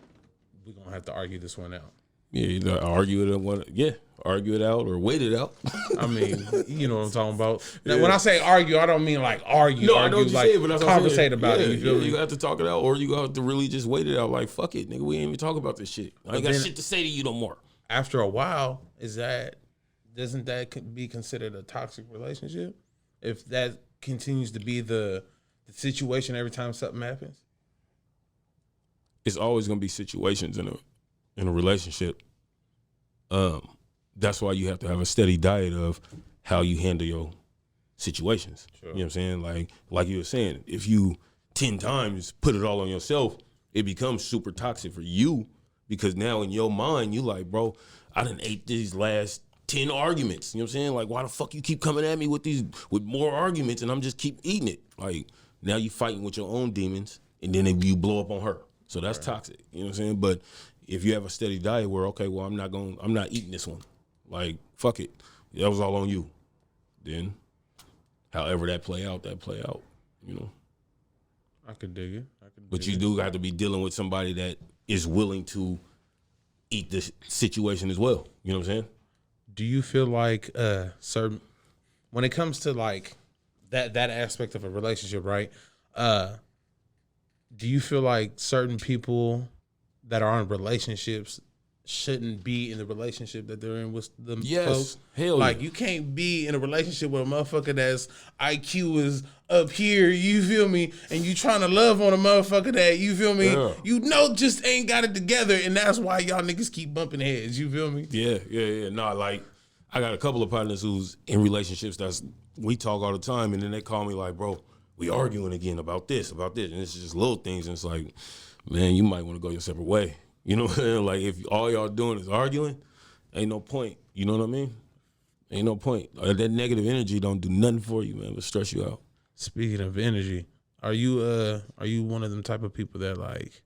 we're going to have to argue this one out. Yeah, either argue it out or wait it out. I mean, you know what I'm talking about. Now, when I say argue, I don't mean like argue. No, argue, I know what like, you're saying, but that's what I'm conversate saying. about it. You feel me? You have to talk it out, or you have to really just wait it out. Like, fuck it, nigga, we ain't even talk about this shit. I ain't got shit to say to you no more. After a while, doesn't that be considered a toxic relationship? If that continues to be the situation every time something happens? It's always gonna be situations in a relationship. That's why you have to have a steady diet of how you handle your situations. Sure. You know what I'm saying? Like you were saying, if you 10 times put it all on yourself, it becomes super toxic for you, because now in your mind, you like, bro, I done ate these last 10 arguments. You know what I'm saying? Like, why the fuck you keep coming at me with more arguments and I'm just keep eating it? Like, now you fighting with your own demons and then you blow up on her. So that's toxic. You know what I'm saying? But if you have a steady diet where, okay, well, I'm not eating this one. Like, fuck it. That was all on you. Then, however that play out, you know. I could dig it. But you do have to be dealing with somebody that is willing to eat the situation as well. You know what I'm saying? Do you feel like certain, when it comes to like that aspect of a relationship, right? Do you feel like certain people that are in relationships shouldn't be in the relationship that they're in with them? Yes. Hell like, yeah. you can't be in a relationship with a motherfucker that's IQ is up here, you feel me? And you trying to love on a motherfucker that, you feel me? Yeah. You know, just ain't got it together, and that's why y'all niggas keep bumping heads, you feel me? Yeah. No, like, I got a couple of partners who's in relationships we talk all the time, and then they call me like, bro, we arguing again about this. And it's just little things, and it's like, man, you might want to go your separate way. You know what I'm saying? Like, if all y'all doing is arguing, ain't no point. You know what I mean? Ain't no point. That negative energy don't do nothing for you, man, but stress you out. Speaking of energy, are you one of them type of people that like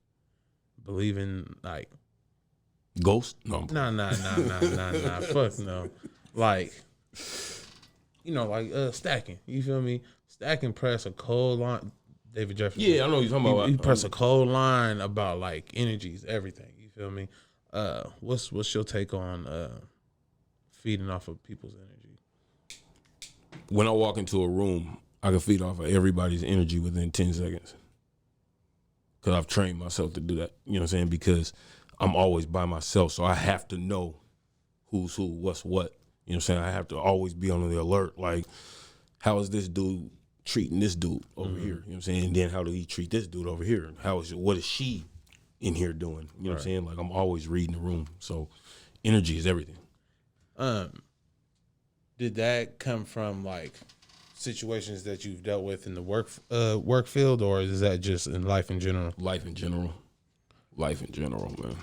believe in like ghost? No. Nah. Fuck no. Like, you know, like stacking. You feel me? Stacking press a cold line. David Jefferson. Yeah, I know what you're talking about. You press a cold line about like energies, everything. You feel me? What's your take on feeding off of people's energy? When I walk into a room, I can feed off of everybody's energy within 10 seconds. Because I've trained myself to do that. You know what I'm saying? Because I'm always by myself, so I have to know who's who, what's what. You know what I'm saying? I have to always be on the alert. Like, how is this dude treating this dude over here? You know what I'm saying? And then how do he treat this dude over here? What is she in here doing? You know what I'm saying? Like, I'm always reading the room. So energy is everything. Did that come from like situations that you've dealt with in the work field, or is that just in life in general? Life in general, man.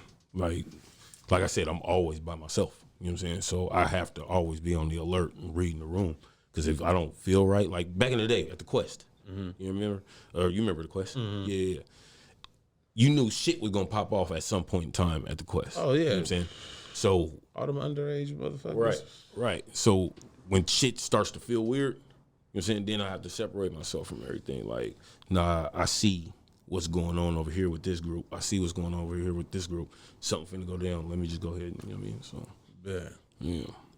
Like I said, I'm always by myself. You know what I'm saying? So I have to always be on the alert and reading the room. Because if I don't feel right, like back in the day at the Quest, you remember? Or you remember the Quest? Yeah. You knew shit was going to pop off at some point in time at the Quest. Oh, yeah. You know what I'm saying? So. All them underage motherfuckers. Right. So when shit starts to feel weird, what I'm saying? Then I have to separate myself from everything. Like, nah, I see what's going on over here with this group. I see what's going on over here with this group. Something finna go down. Let me just go ahead and, you know what I mean? So,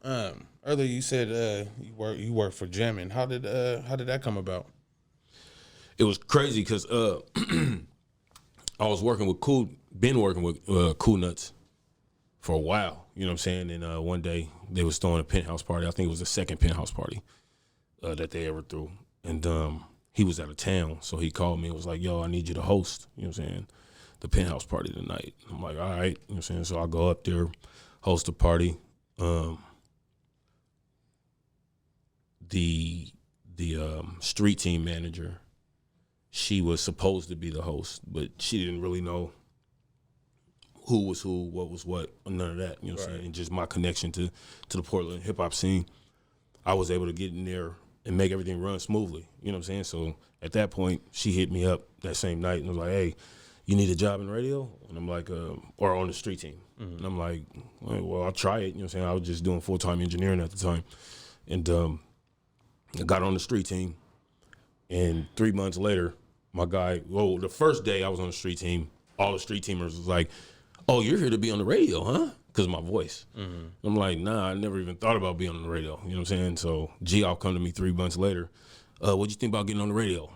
yeah. Earlier you said you work for jamming. How did that come about? it was crazy because I was working with Cool Nuts for a while. You know what I'm saying? And one day they was throwing a penthouse party. I think it was the second penthouse party that they ever threw. And he was out of town, so he called me and was like, yo, I need you to host, you know what I'm saying, the penthouse party tonight. I'm like, all right, you know what I'm saying? So I go up there, host the party. The street team manager, she was supposed to be the host, but she didn't really know who was who, what was what, none of that, you know what I'm saying? And just my connection to the Portland hip-hop scene, I was able to get in there and make everything run smoothly, you know what I'm saying? So at that point, she hit me up that same night and was like, hey, you need a job in radio? And I'm like, or on the street team. Mm-hmm. And I'm like, well, I'll try it, you know what I'm saying? I was just doing full-time engineering at the time. And I got on the street team, and 3 months later, my guy, the first day I was on the street team, all the street teamers was like, oh, you're here to be on the radio, huh? Because of my voice. Mm-hmm. I'm like, nah, I never even thought about being on the radio. You know what I'm saying? So G-Al come to me 3 months later. What'd you think about getting on the radio?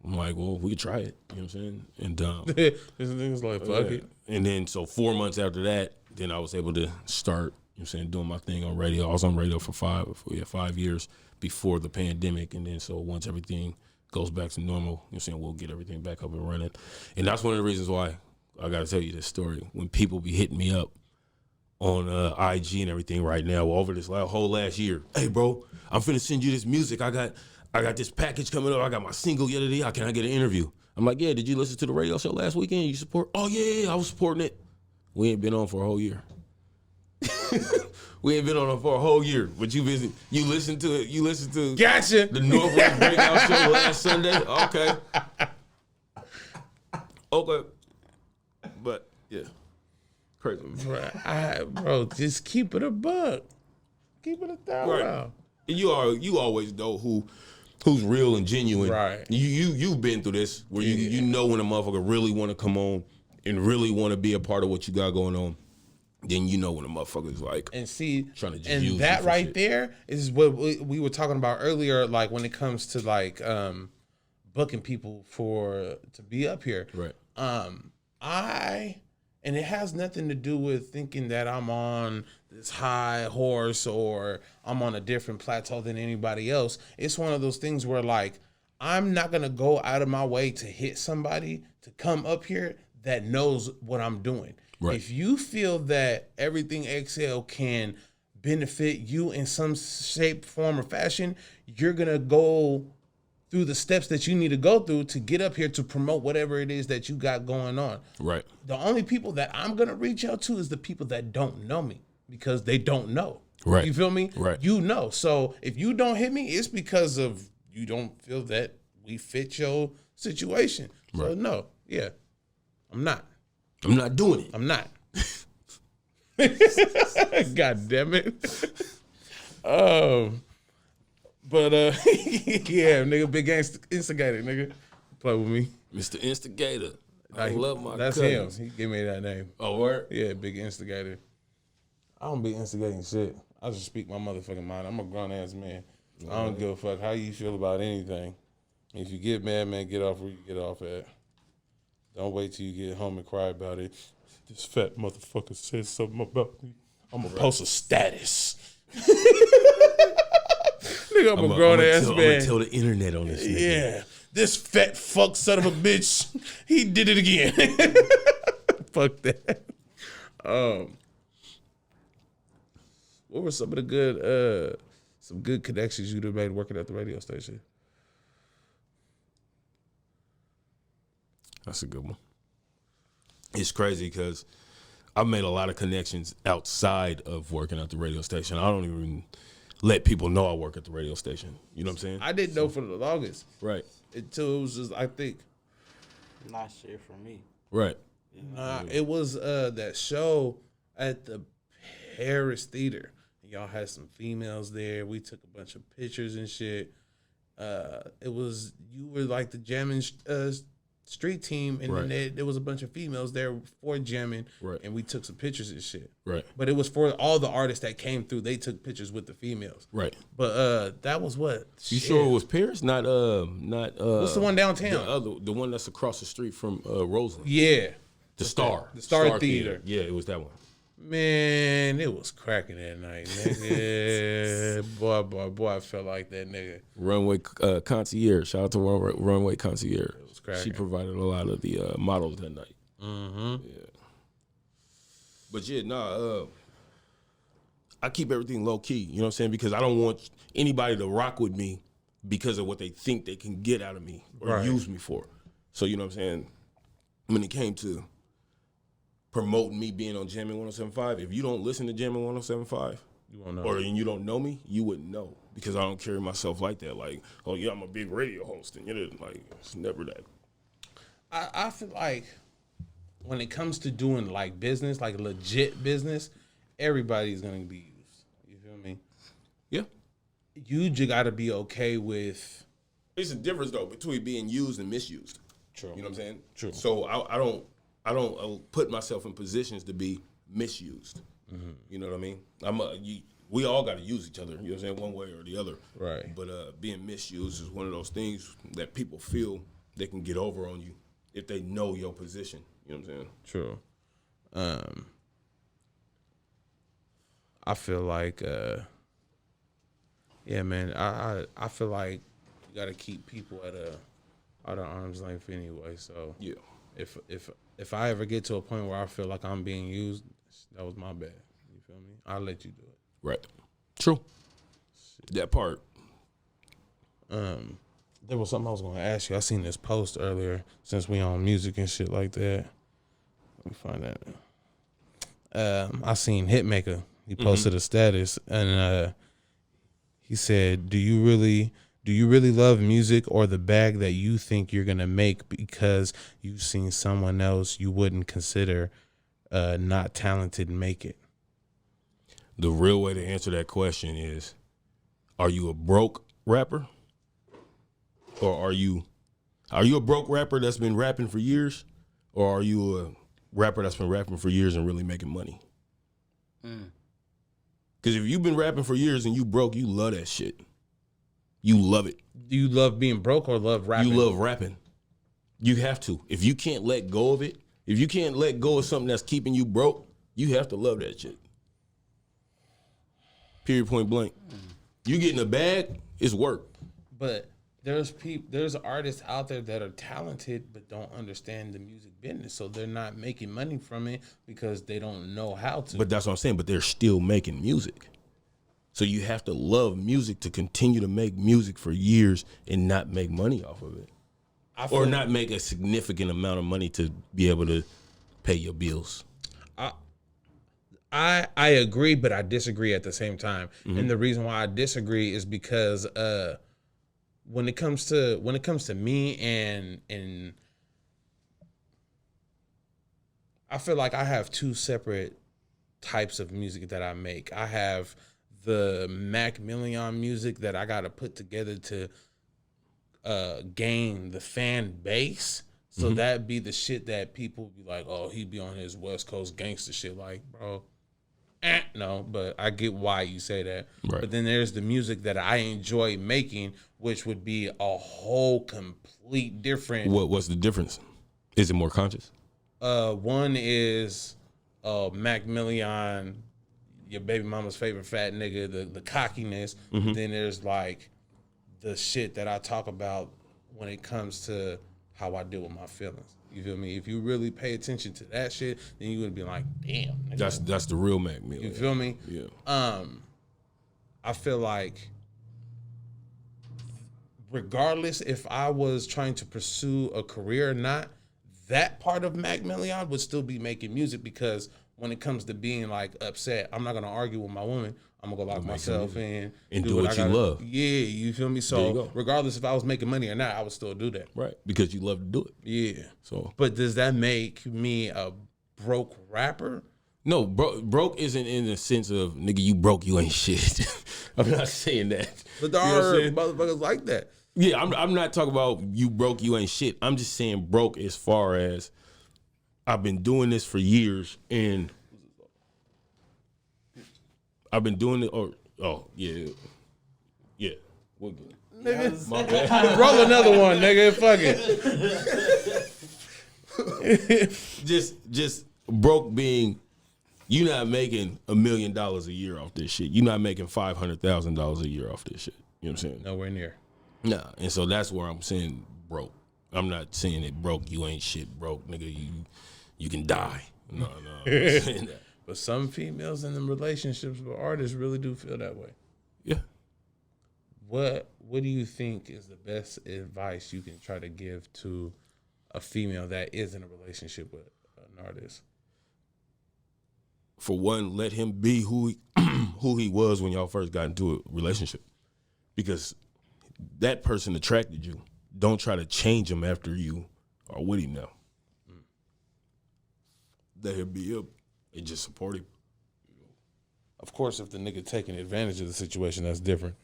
I'm like, well, we could try it. You know what I'm saying? And this nigga's like, fuck it. And then so 4 months after that, then I was able to start, you know what I'm saying, doing my thing on radio. I was on radio for 5 years before the pandemic. And then so once everything goes back to normal, you know what I'm saying, we'll get everything back up and running. And that's one of the reasons why I got to tell you this story. When people be hitting me up on IG and everything right now, over this whole last year, hey, bro, I'm finna send you this music. I got this package coming up. I got my single the other day. Can I get an interview? I'm like, yeah, did you listen to the radio show last weekend? You support? Oh, yeah, I was supporting it. We ain't been on for a whole year. We ain't been on it for a whole year, but you listened to it. You listened to gotcha. The Northwest Breakout Show last Sunday. Okay. But yeah, crazy. Bro, just keep it a buck. Keep it a thousand. Right. And you always know who's real and genuine. Right. You've been through this where you know when a motherfucker really want to come on and really want to be a part of what you got going on. Then you know when a motherfucker's like, and see, trying to just and use that right shit. there is what we were talking about earlier. Like when it comes to like booking people to be up here, right? And it has nothing to do with thinking that I'm on this high horse or I'm on a different plateau than anybody else. It's one of those things where like I'm not gonna go out of my way to hit somebody to come up here that knows what I'm doing. Right. If you feel that Everything XL can benefit you in some shape, form, or fashion, you're going to go through the steps that you need to go through to get up here to promote whatever it is that you got going on. Right. The only people that I'm going to reach out to is the people that don't know me because they don't know. Right. You feel me? Right. You know. So if you don't hit me, it's because of you don't feel that we fit your situation. Right. So no, yeah, I'm not doing it. I'm not. God damn it. But yeah, nigga, big instigator, nigga. Play with me. Mr. Instigator. I love my That's cousins. him. He gave me that name. Oh, word? Yeah, big instigator. I don't be instigating shit. I just speak my motherfucking mind. I'm a grown ass man. I don't give a fuck how you feel about anything. If you get mad, man, get off where you get off at. Don't wait till you get home and cry about it. This fat motherfucker said something about me. I'm gonna post a status. Nigga, I'm a grown ass man. I'm gonna tell the internet on this nigga. Yeah. This fat fuck son of a bitch, he did it again. Fuck that. What were some of the good connections you'd have made working at the radio station? That's a good one. It's crazy because I've made a lot of connections outside of working at the radio station. I don't even let people know I work at the radio station. You know what I'm saying? I didn't know for the longest. Right. Until it was just, I think. Last year for me. Right. It was that show at the Paris Theater. Y'all had some females there. We took a bunch of pictures and shit. It was you were like the jamming street team, and Right. then there was a bunch of females there for jamming, Right. and we took some pictures and shit. Right. But it was for all the artists that came through. They took pictures with the females. Right. But that was what? You Shit. sure it was Paris? Not What's the one downtown? the one that's across the street from Roseland. Yeah, The Star. the Star Theater. Yeah, it was that one. man, it was cracking that night, nigga. boy, I felt like that nigga. Runway Concierge. Shout out to Runway Concierge. cracking. She provided a lot of the models that night. Mm-hmm. Yeah. But yeah, I keep everything low key, you know what I'm saying? Because I don't want anybody to rock with me because of what they think they can get out of me or Right. use me for. So, you know what I'm saying? When it came to promoting me being on Jammin' 107.5, if you don't listen to Jammin' 107.5, You won't know. or you don't know me, you wouldn't know because I don't carry myself like that. Like, oh yeah, I'm a big radio host, and you know, like it's never that. I feel like when it comes to doing like business, like legit business, everybody's gonna be used. You feel me? Yeah, You just gotta be okay with. it's a difference though between being used and misused. True. You know what I'm saying? True. So I don't put myself in positions to be misused. Mm-hmm. You know what I mean? We all got to use each other. You know what I'm saying? One way or the other. Right. But being misused is one of those things that people feel they can get over on you if they know your position. You know what I'm saying? True. I feel like, yeah, man. I feel like you gotta keep people at an arm's length anyway. So Yeah. if I ever get to a point where I feel like I'm being used, that was my bad. You feel me? I'll let you do it. Right. True. That part. There was something I was gonna ask you. I seen this post earlier since we on music and shit like that. Let me find that. I seen Hitmaker. He posted a status and he said, "Do you really love music or the bag that you think you're gonna make because you've seen someone else you wouldn't consider not talented make it?" The real way to answer that question is, are you a broke rapper? Or are you a broke rapper that's been rapping for years? Or are you a rapper that's been rapping for years and really making money? Because if you've been rapping for years and you broke, you love that shit. You love it. Do you love being broke or love rapping? You love rapping. You have to. If you can't let go of it, if you can't let go of something that's keeping you broke, you have to love that shit. Period, point blank. You get in a bag, it's work. But there's artists out there that are talented but don't understand the music business, so they're not making money from it because they don't know how to. But that's what I'm saying. But they're still making music. So you have to love music to continue to make music for years and not make money off of it. Or not make a significant amount of money to be able to pay your bills. I agree, but I disagree at the same time. And the reason why I disagree is because when it comes to me and I feel like I have two separate types of music that I make. I have the Macc Milliaon music that I gotta put together to gain the fan base. So that be the shit that people be like, oh, he be on his West Coast gangster shit. Like, bro, no, but I get why you say that. Right. But then there's the music that I enjoy making, which would be a whole complete different. What's the difference? Is it more conscious? One is Macc Milliaon, your baby mama's favorite fat nigga, the cockiness. Then there's like the shit that I talk about when it comes to how I deal with my feelings. You feel me? If you really pay attention to that shit, then you would be like, damn. Nigga. That's the real Macc Milliaon. You feel me? Yeah. I feel like regardless if I was trying to pursue a career or not, that part of Macc Milliaon would still be making music because when it comes to being like upset, I'm not gonna argue with my woman. I'm gonna go lock myself in and do what you love. Yeah, you feel me? There you So go. regardless if I was making money or not, I would still do that. Right. Because you love to do it. Yeah. So But does that make me a broke rapper? no, broke isn't in the sense of nigga, you broke, you ain't shit. I'm not saying that. But there You know what I'm are saying? motherfuckers like that. Yeah, I'm not talking about you broke, you ain't shit. I'm just saying broke as far as I've been doing this for years and I've been doing it. Oh yeah, we're good. Nigga, My bad. roll another one, nigga. Fuck it. just broke being you not making $1 million a year off this shit. You not making $500,000 a year off this shit. You know what I'm saying? Nowhere near. Nah, and so that's where I'm saying broke. I'm not saying it broke. You ain't shit broke, nigga. You can die. No, I'm saying that. But some females in them relationships with artists really do feel that way. Yeah. What do you think is the best advice you can try to give to a female that is in a relationship with an artist? For one, let him be who he was when y'all first got into a relationship, because that person attracted you. Don't try to change him after you are with him now. Let him be him and just support him. Of course, if the nigga taking advantage of the situation, that's different.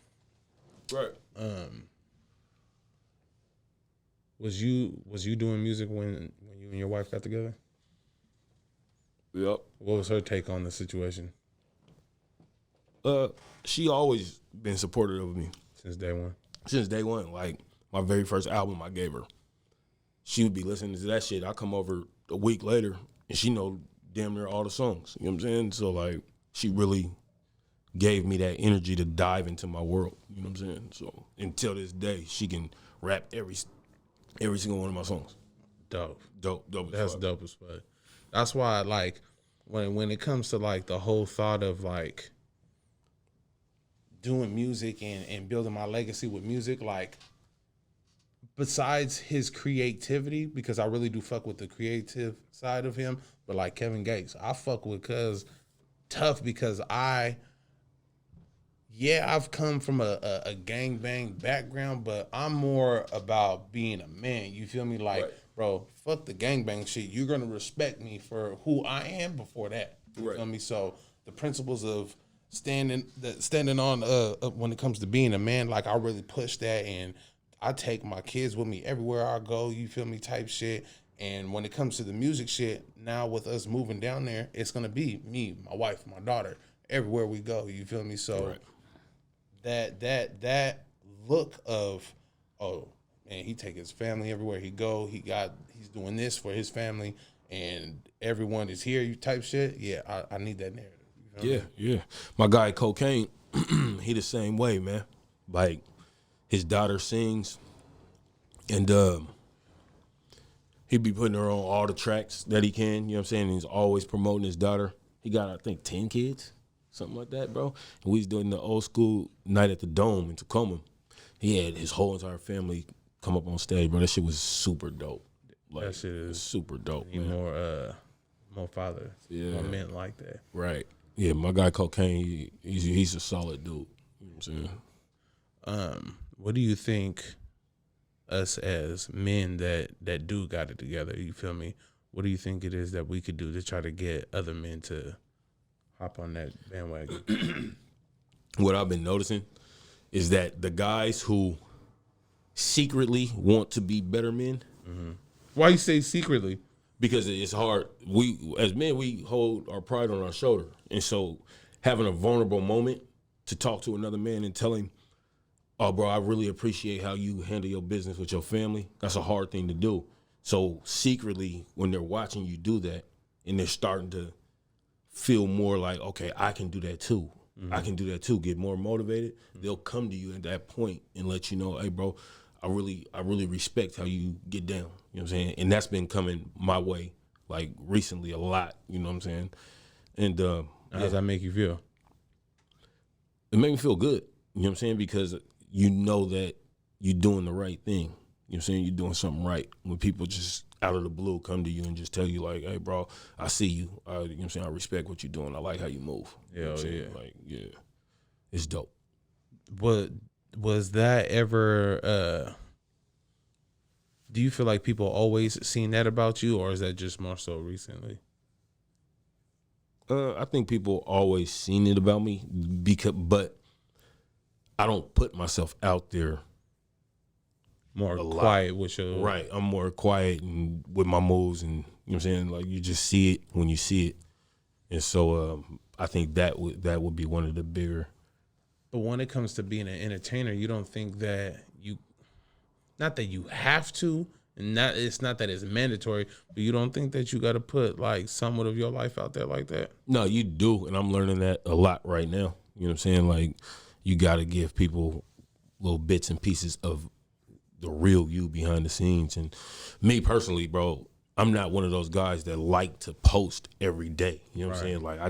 Right. Was you doing music when you and your wife got together? Yep. What was her take on the situation She always been supportive of me since day one? since day one. Like my very first album I gave her, she would be listening to that shit. I come over a week later and she know damn near all the songs. You know what I'm saying? So like she really gave me that energy to dive into my world. You know what I'm saying? So until this day, she can rap every single one of my songs. Dope. Dope. That's dope as fuck. That's why, like, when it comes to like the whole thought of like doing music and building my legacy with music, like, besides his creativity, because I really do fuck with the creative side of him, but like Kevin Gates, I fuck with cuz tough because I've come from a gangbang background, but I'm more about being a man. You feel me? Like, Right. Bro, fuck the gangbang shit. You're gonna respect me for who I am before that. You Right. feel me? So the principles of standing on when it comes to being a man, like I really push that, and I take my kids with me everywhere I go. You feel me? Type shit. And when it comes to the music shit, now with us moving down there, it's gonna be me, my wife, my daughter, everywhere we go. You feel me? So that look of, oh man, he take his family everywhere he go. He's doing this for his family, and everyone is here. You type shit. Yeah, I need that narrative. You know what I mean? Yeah. My guy Cocaine, he the same way, man. Like his daughter sings, and he be putting her on all the tracks that he can. You know what I'm saying? He's always promoting his daughter. He got, I think, 10 kids, something like that, bro. And we was doing the old school night at the Dome in Tacoma. He had his whole entire family come up on stage, bro. That shit was super dope. Like, That shit is super dope, need man. more fathers, more men like that. Right. Yeah, my guy Cocaine, he's a solid dude. You know what I'm saying? What do you think us as men that do got it together, you feel me? What do you think it is that we could do to try to get other men to hop on that bandwagon? What I've been noticing is that the guys who secretly want to be better men, Why you say secretly? because it's hard. We as men, we hold our pride on our shoulder, and so having a vulnerable moment to talk to another man and tell him, "Oh, bro, I really appreciate how you handle your business with your family." That's a hard thing to do. So secretly, when they're watching you do that, and they're starting to feel more like, okay, I can do that too. I can do that too. Get more motivated. They'll come to you at that point and let you know, hey, bro, I really respect how you get down. You know what I'm saying? And that's been coming my way, like recently a lot. You know what I'm saying? And How does that make you feel? it made me feel good. You know what I'm saying? Because you know that you're doing the right thing. You know what I'm saying? You're doing something right. When people just out of the blue come to you and just tell you like, hey, bro, I see you. You know what I'm saying? I respect what you're doing. I like how you move. You know what I'm saying? Like, yeah. It's dope. Was that ever, do you feel like people always seen that about you, or is that just more so recently? I think people always seen it about me, but I don't put myself out there more quiet with your Right. I'm more quiet and with my moves, and you know what I'm saying? Like, you just see it when you see it. And so I think that would be one of the bigger. But when it comes to being an entertainer, you don't think that not that you have to, and it's not that it's mandatory, but you don't think that you got to put like somewhat of your life out there like that? No, you do, and I'm learning that a lot right now. You know what I'm saying? Like, you got to give people little bits and pieces of the real you behind the scenes. And me personally, bro, I'm not one of those guys that like to post every day. You know what I'm saying? Like,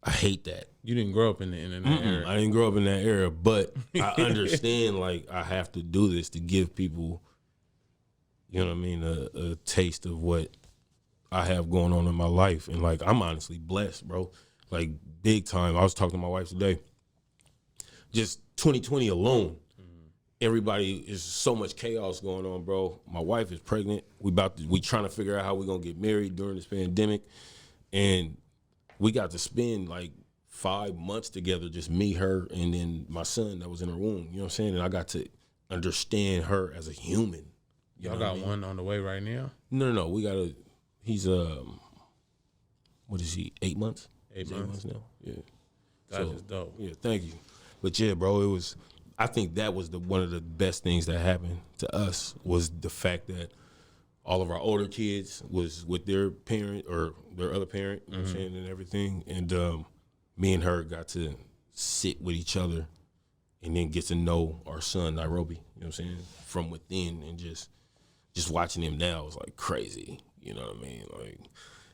I hate that. You didn't grow up in the internet era. I didn't grow up in that era, but I understand, like, I have to do this to give people, you know what I mean, a taste of what I have going on in my life. And, like, I'm honestly blessed, bro. Like, big time. I was talking to my wife today. Just 2020 alone, everybody is so much chaos going on, bro. My wife is pregnant. We trying to figure out how we're gonna get married during this pandemic, and we got to spend like 5 months together, just me, her, and then my son that was in her womb. You know what I'm saying? And I got to understand her as a human. Y'all got one on the way right now? No. We got he's what is he? 8 months? 8 months now. Yeah. That is dope. Yeah, thank you. But yeah, bro, I think that was one of the best things that happened to us, was the fact that all of our older kids was with their parent or their other parent, you know what I'm saying, and everything. And me and her got to sit with each other and then get to know our son, Nairobi, you know what I'm saying, from within. And just watching him now is like crazy, you know what I mean? Like,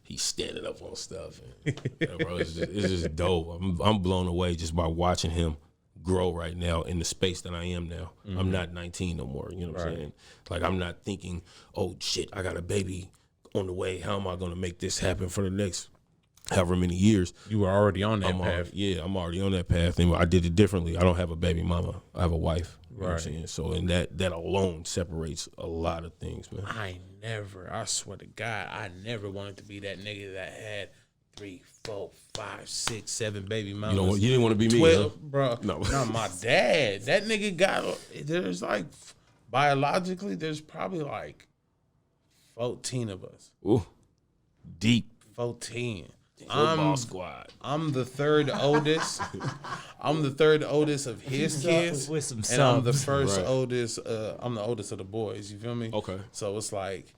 he's standing up on stuff. And, bro, it's just dope. I'm blown away just by watching him grow right now in the space that I am now. I'm not 19 no more, you know what I'm saying? Like, I'm not thinking, oh shit, I got a baby on the way. How am I gonna make this happen for the next however many years? You were already on that path. I'm already on that path, and I did it differently. I don't have a baby mama. I have a wife. You know what I'm saying? So, and that alone separates a lot of things, man. I swear to God, I never wanted to be that nigga that had 3, 4, 5, 6, 7 baby mamas. You didn't want to be 12, me, huh? bro. No, my dad. That nigga there's like, biologically, there's probably like 14 of us. Ooh, deep. 14. Football squad. I'm the third oldest. I'm the third oldest of his kids. With some and I'm the subs. first oldest. I'm the oldest of the boys. You feel me? Okay. So it's like.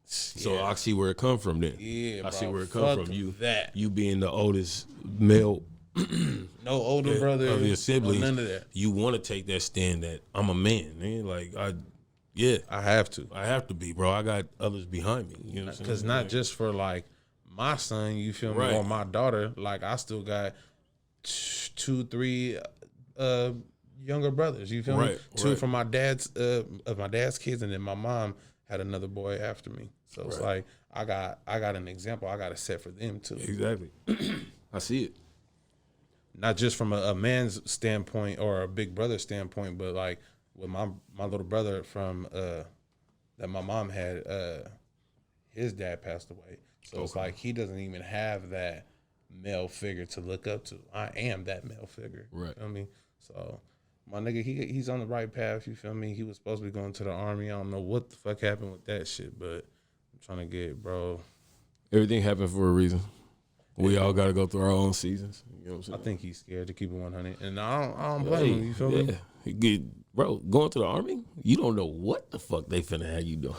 So I see where it come from then. Yeah, I see bro. where it come from. You being the oldest male, no older brother of your siblings. None of that. You want to take that stand that I'm a man, man. Like, I have to. I have to be, bro. I got others behind me. You know what I'm saying? Because not just for like my son, you feel me, or my daughter. Like, I still got 2, 3 younger brothers. You feel me? 2 from my dad's of my dad's kids, and then my mom had another boy after me. So it's like I got an example I got to set for them too. Exactly. I see it. Not just from a man's standpoint or a big brother standpoint, but like with my little brother from that my mom had, his dad passed away. So it's like he doesn't even have that male figure to look up to. I am that male figure. Right. You feel me? So my nigga, he's on the right path, you feel me? He was supposed to be going to the Army. I don't know what the fuck happened with that shit, but I'm trying to get, bro. Everything happened for a reason. We all got to go through our own seasons. You know what I'm saying? I think he's scared to keep it 100. And I don't blame him, you feel me? Bro, going to the Army, you don't know what the fuck they finna have you doing.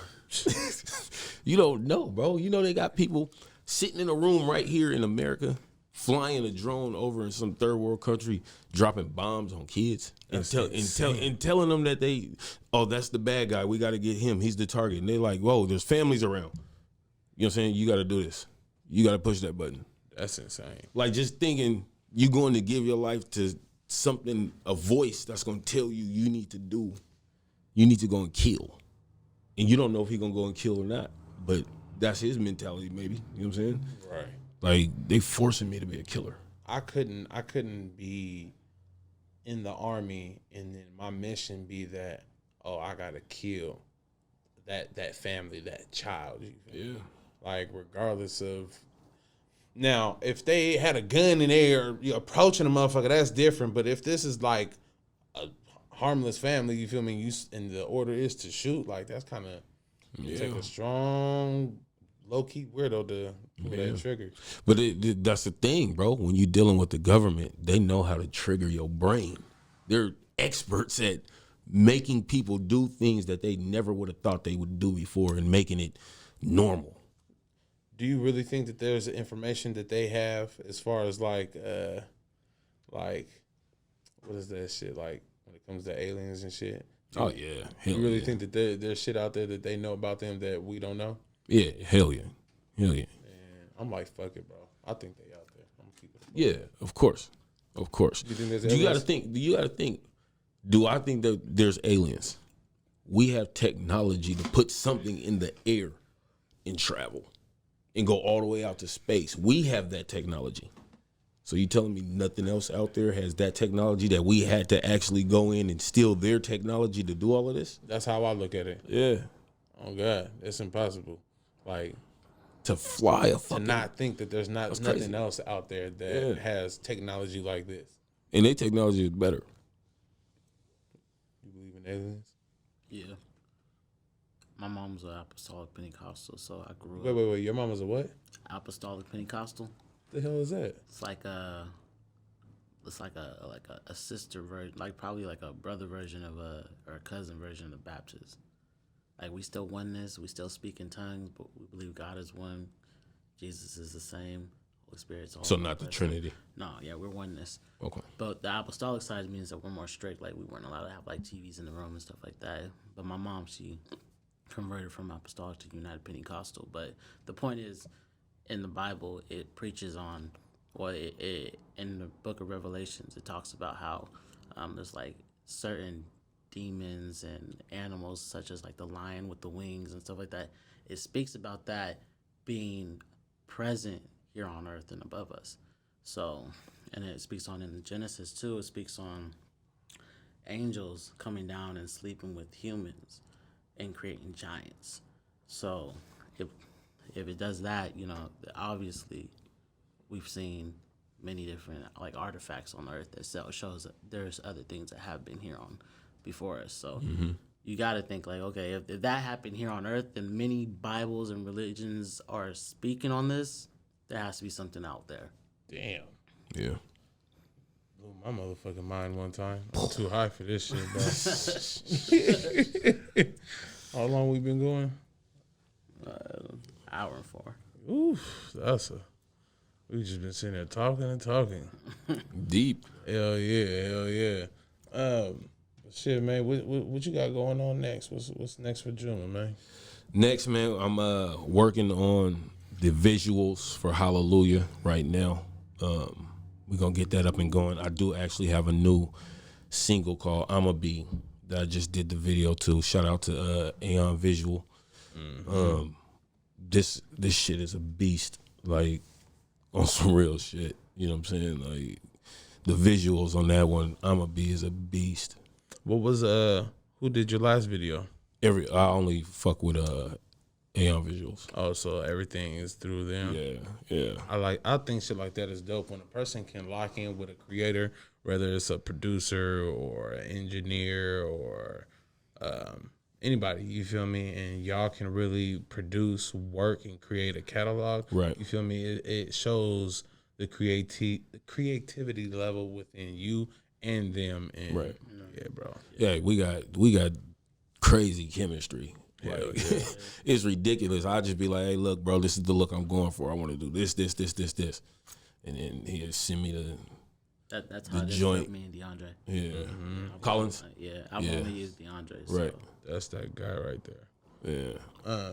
You don't know, bro. You know they got people sitting in a room right here in America, flying a drone over in some third world country, dropping bombs on kids and telling them that that's the bad guy. We got to get him. He's the target. And they're like, whoa, there's families around. You know what I'm saying? You got to do this. You got to push that button. That's insane. Like, just thinking you're going to give your life to something, a voice that's going to tell you need to do. You need to go and kill. And you don't know if he's going to go and kill or not. But that's his mentality, maybe. You know what I'm saying? Right. Like, they forcing me to be a killer. I couldn't be in the Army and then my mission be that, I gotta kill that family, that child. Yeah. Like, regardless of, now, if they had a gun and they are approaching a motherfucker, that's different. But if this is like harmless family. You feel me? And the order is to shoot. Like that's kind of take a strong, low key weirdo to pull that trigger. But that's the thing, bro. When you're dealing with the government, they know how to trigger your brain. They're experts at making people do things that they never would have thought they would do before and making it normal. Do you really think that there's information that they have as far as like what is that shit like when it comes to aliens and shit? Oh yeah, you really think that there's shit out there that they know about them that we don't know? Yeah, hell yeah. Man, I'm like, fuck it, bro. I think they out there. I'm keeping it. Yeah, of course. You think there's aliens? You gotta think. Do I think that there's aliens? We have technology to put something in the air and travel and go all the way out to space. We have that technology. So you telling me nothing else out there has that technology that we had to actually go in and steal their technology to do all of this? That's how I look at it. Yeah. Oh God, it's impossible. Like to fly a fucking... To not think that there's nothing else out there that has technology like this. And their technology is better. You believe in aliens? Yeah. My mom's an apostolic Pentecostal, so I grew up. Wait. Your mama's a what? Apostolic Pentecostal. The hell is that? It's like a sister version, like probably like a brother version of or a cousin version of Baptist. Like we still oneness, we still speak in tongues, but we believe God is one. Jesus is the same. Holy Spirit's all. So not the Trinity. No, yeah, we're oneness. Okay. But the apostolic side means that we're more strict. Like we weren't allowed to have like TVs in the room and stuff like that. But my mom, she converted from apostolic to United Pentecostal. But the point is, in the Bible, it preaches on, in the book of Revelations, it talks about how there's like certain demons and animals, such as like the lion with the wings and stuff like that. It speaks about that being present here on earth and above us. So, and it speaks on in Genesis too, it speaks on angels coming down and sleeping with humans and creating giants. So, if it does that, obviously we've seen many different like artifacts on Earth that shows that there's other things that have been here on before us. So you got to think like, okay, if that happened here on Earth, then many Bibles and religions are speaking on this. There has to be something out there. Damn. Yeah. Blew my motherfucking mind one time. I'm too high for this shit, bro. How long we been going? Hour and 4. Oof, we just been sitting there talking and talking. Deep. Hell yeah. Shit, man, what you got going on next? What's next for Juma, man? Next, man, I'm working on the visuals for Hallelujah right now. We're gonna get that up and going. I do actually have a new single called I'ma Be that I just did the video to. Shout out to Aeon Visual. Mm-hmm. This shit is a beast, like on some real shit. You know what I'm saying? Like the visuals on that one, I'ma Be is a beast. What was who did your last video? I only fuck with Aeon Visuals. Oh, so everything is through them. Yeah. I think shit like that is dope when a person can lock in with a creator, whether it's a producer or an engineer or anybody, you feel me? And y'all can really produce work and create a catalog. Right. You feel me? It shows the creativity level within you and them. And right. Yeah, bro. Yeah, we got crazy chemistry. Like, it's ridiculous. I just be like, hey, look, bro, this is the look I'm going for. I want to do this. And then he'll send me that's how it is joint. with me and DeAndre. Yeah. Mm-hmm. Collins? I've only used DeAndre. So. Right. That's that guy right there. Yeah.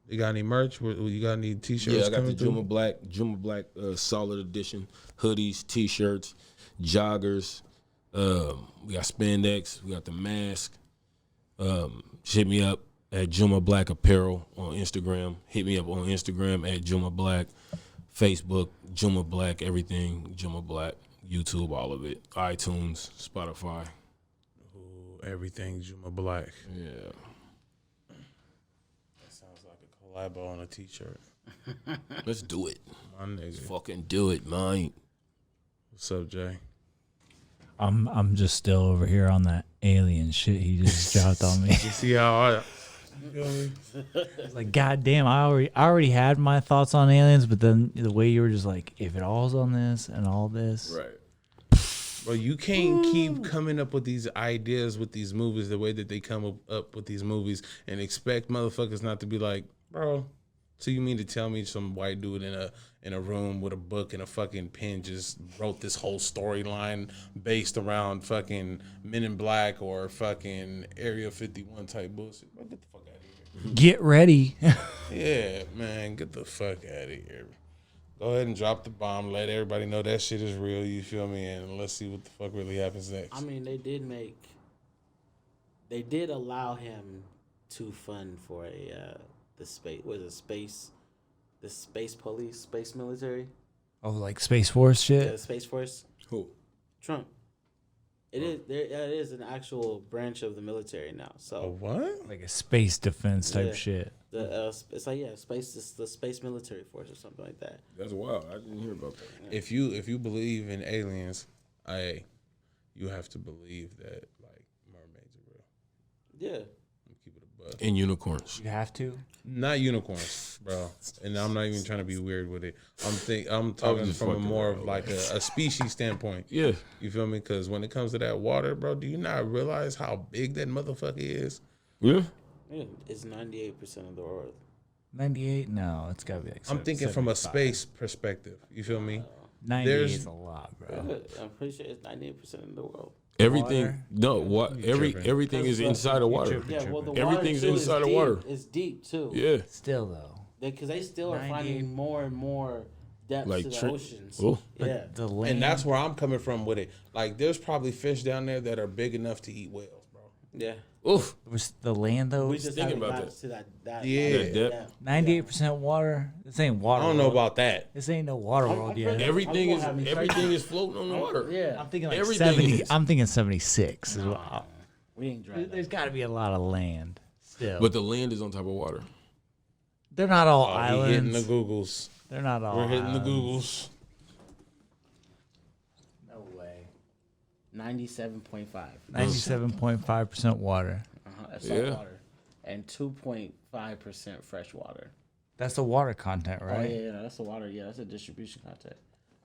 You got any merch? You got any t-shirts? Yeah, I got the Juma Blaq Solid Edition hoodies, t-shirts, joggers. We got spandex. We got the mask. Hit me up at Juma Blaq Apparel on Instagram. Hit me up on Instagram at Juma Blaq. Facebook, Juma Blaq, everything, Juma Blaq. YouTube, all of it. iTunes, Spotify. Ooh, everything Juma Blaq. Yeah. That sounds like a collabo on a t-shirt. Let's do it. My nigga. Let's fucking do it, man. What's up, Jay? I'm just still over here on that alien shit he just dropped on me. You see how Like, goddamn, I already had my thoughts on aliens, but then the way you were just like, if it all's on this and all this, Right. Bro, you can't keep coming up with these ideas with these movies the way that they come up with these movies and expect motherfuckers not to be like, bro, so you mean to tell me some white dude in a room with a book and a fucking pen just wrote this whole storyline based around fucking Men in Black or fucking Area 51 type bullshit? Bro, get the fuck out of here. get ready. Yeah, man, get the fuck out of here. Go ahead and drop the bomb. Let everybody know that shit is real. You feel me? And let's see what the fuck really happens next. I mean, they did allow him to fund for the space police, space military, Oh, like Space Force shit? the Space Force. Who? Trump. It is an actual branch of the military now. A So what? Like a space defense type Yeah. shit. it's like space is the space military force or something like that. That's wild. I didn't hear about that. If you believe in aliens, you have to believe that like mermaids are real. Yeah. Keep it a buck. And unicorns. You have to? Not unicorns, bro. And I'm not even trying to be weird with it. I'm talking just from a fucking more around, of like a species standpoint. Yeah. You feel me? Because when it comes to that water, bro, do you not realize how big that motherfucker is? Yeah. Yeah, it's 98% of the world. 98? No, it's got to be like I'm thinking from a 75. space perspective. You feel me? 98 there's- is a lot, bro. I'm pretty sure it's 98% of the world. Everything. Water? No. What? Everything is inside of water. Yeah, well, the Everything's water too inside is of deep. water. It's deep too. Yeah. Still, though. Because they still are 98. finding more and more depths Like to the tri- oceans. Oh. Yeah. The land. And that's where I'm coming from with it. Like, there's probably fish down there that are big enough to eat whales, bro. Yeah. Oof. Was the land, though? We just thinking haven't about gotten to that Yeah. That depth. 98% water? This ain't I water don't know world. about that. This ain't no water world yet. Everything I'm is gonna have me everything is floating on the water. Yeah. I'm thinking like Everything 70. is. I'm thinking 76. is what We ain't dry. There's got to be a lot of land still. But the land is on top of water. they're not all Oh, he hitting islands. the Googles. They're not all We're hitting the islands. Googles. No way. 97.5. 97.5% water. That's Yeah. salt water. And 2.5% fresh water. That's the water content, Oh, right? yeah, that's the water. Yeah, that's a distribution content.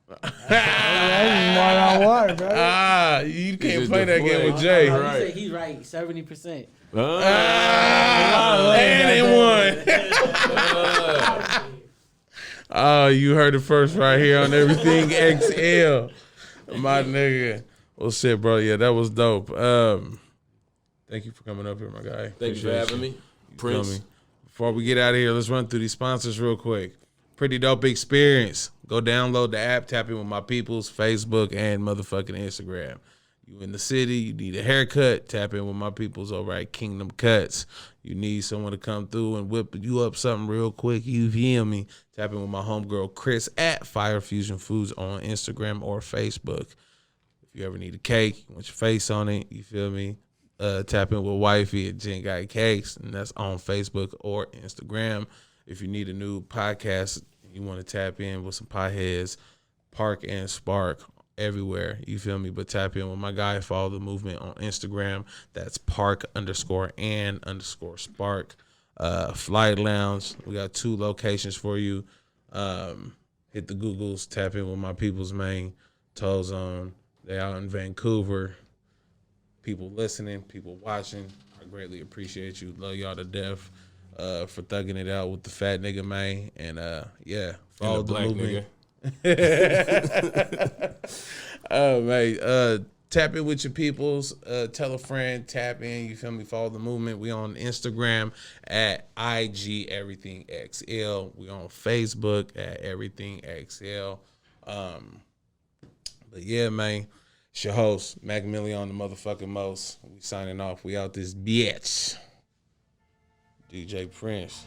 Water on water, bro. Ah, you can't just play that deflate. game with Jay. Oh, Right. he's right, 70%. And they won. Oh, you heard it first right here on Everything XL. My nigga. Well, shit, bro. Yeah, that was dope. Thank you for coming up here, my guy. Thank you for Appreciate having me. Feel Prince. me? Before we get out of here, let's run through these sponsors real quick. Pretty dope Xperience. Go download the app, tap in with my peoples, Facebook and motherfucking Instagram. You in the city, you need a haircut, tap in with my peoples over at Kingdom Cuts. You need someone to come through and whip you up something real quick, you feel me? Tap in with my homegirl Chris at Fire Fusion Foods on Instagram or Facebook. If you ever need a cake, you want your face on it, you feel me? Tap in with Wifey at Jenn Got Cakes, and that's on Facebook or Instagram. If you need a new podcast, you want to tap in with some potheads, Park and Spark everywhere, you feel me? But tap in with my guy, follow the movement on Instagram. That's Park_and_Spark. Flight Lounge, we got 2 locations for you. Hit the Googles, tap in with my people's main Toe Zone. They out in Vancouver. People listening, people watching, I greatly appreciate you. Love y'all to death for thugging it out with the fat nigga, man. And yeah, follow And the the black movement. nigga. Oh, man. Tap in with your peoples. Tell a friend. Tap in. You feel me? Follow the movement. We on Instagram at IG Everything XL. We on Facebook at Everything XL. But yeah, man. It's your host, Macc Milliaon, the motherfucking most. We signing off. We out this bitch. DJ Prince.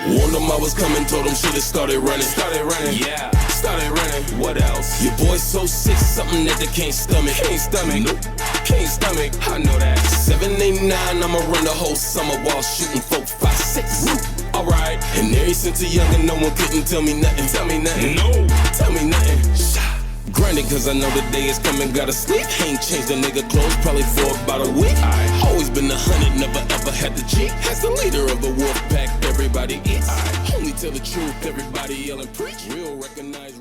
Warned them I was coming, told them should've started running. Yeah, started running. What else? Your boy's so sick, something that they can't stomach. Nope, can't stomach. I know that. 7, 8, 9, I'ma run the whole summer while shooting 4, 5, 6. Alright, and ever since a youngin', no one couldn't tell me nothing. No, tell me nothing. Grinding cause I know the day is coming, gotta sleep. Ain't changed a nigga clothes probably for about a week. Always been 100, never ever had to cheat. As the leader of the wolf pack, everybody eats. Only tell the truth, everybody yell and preach. Real recognize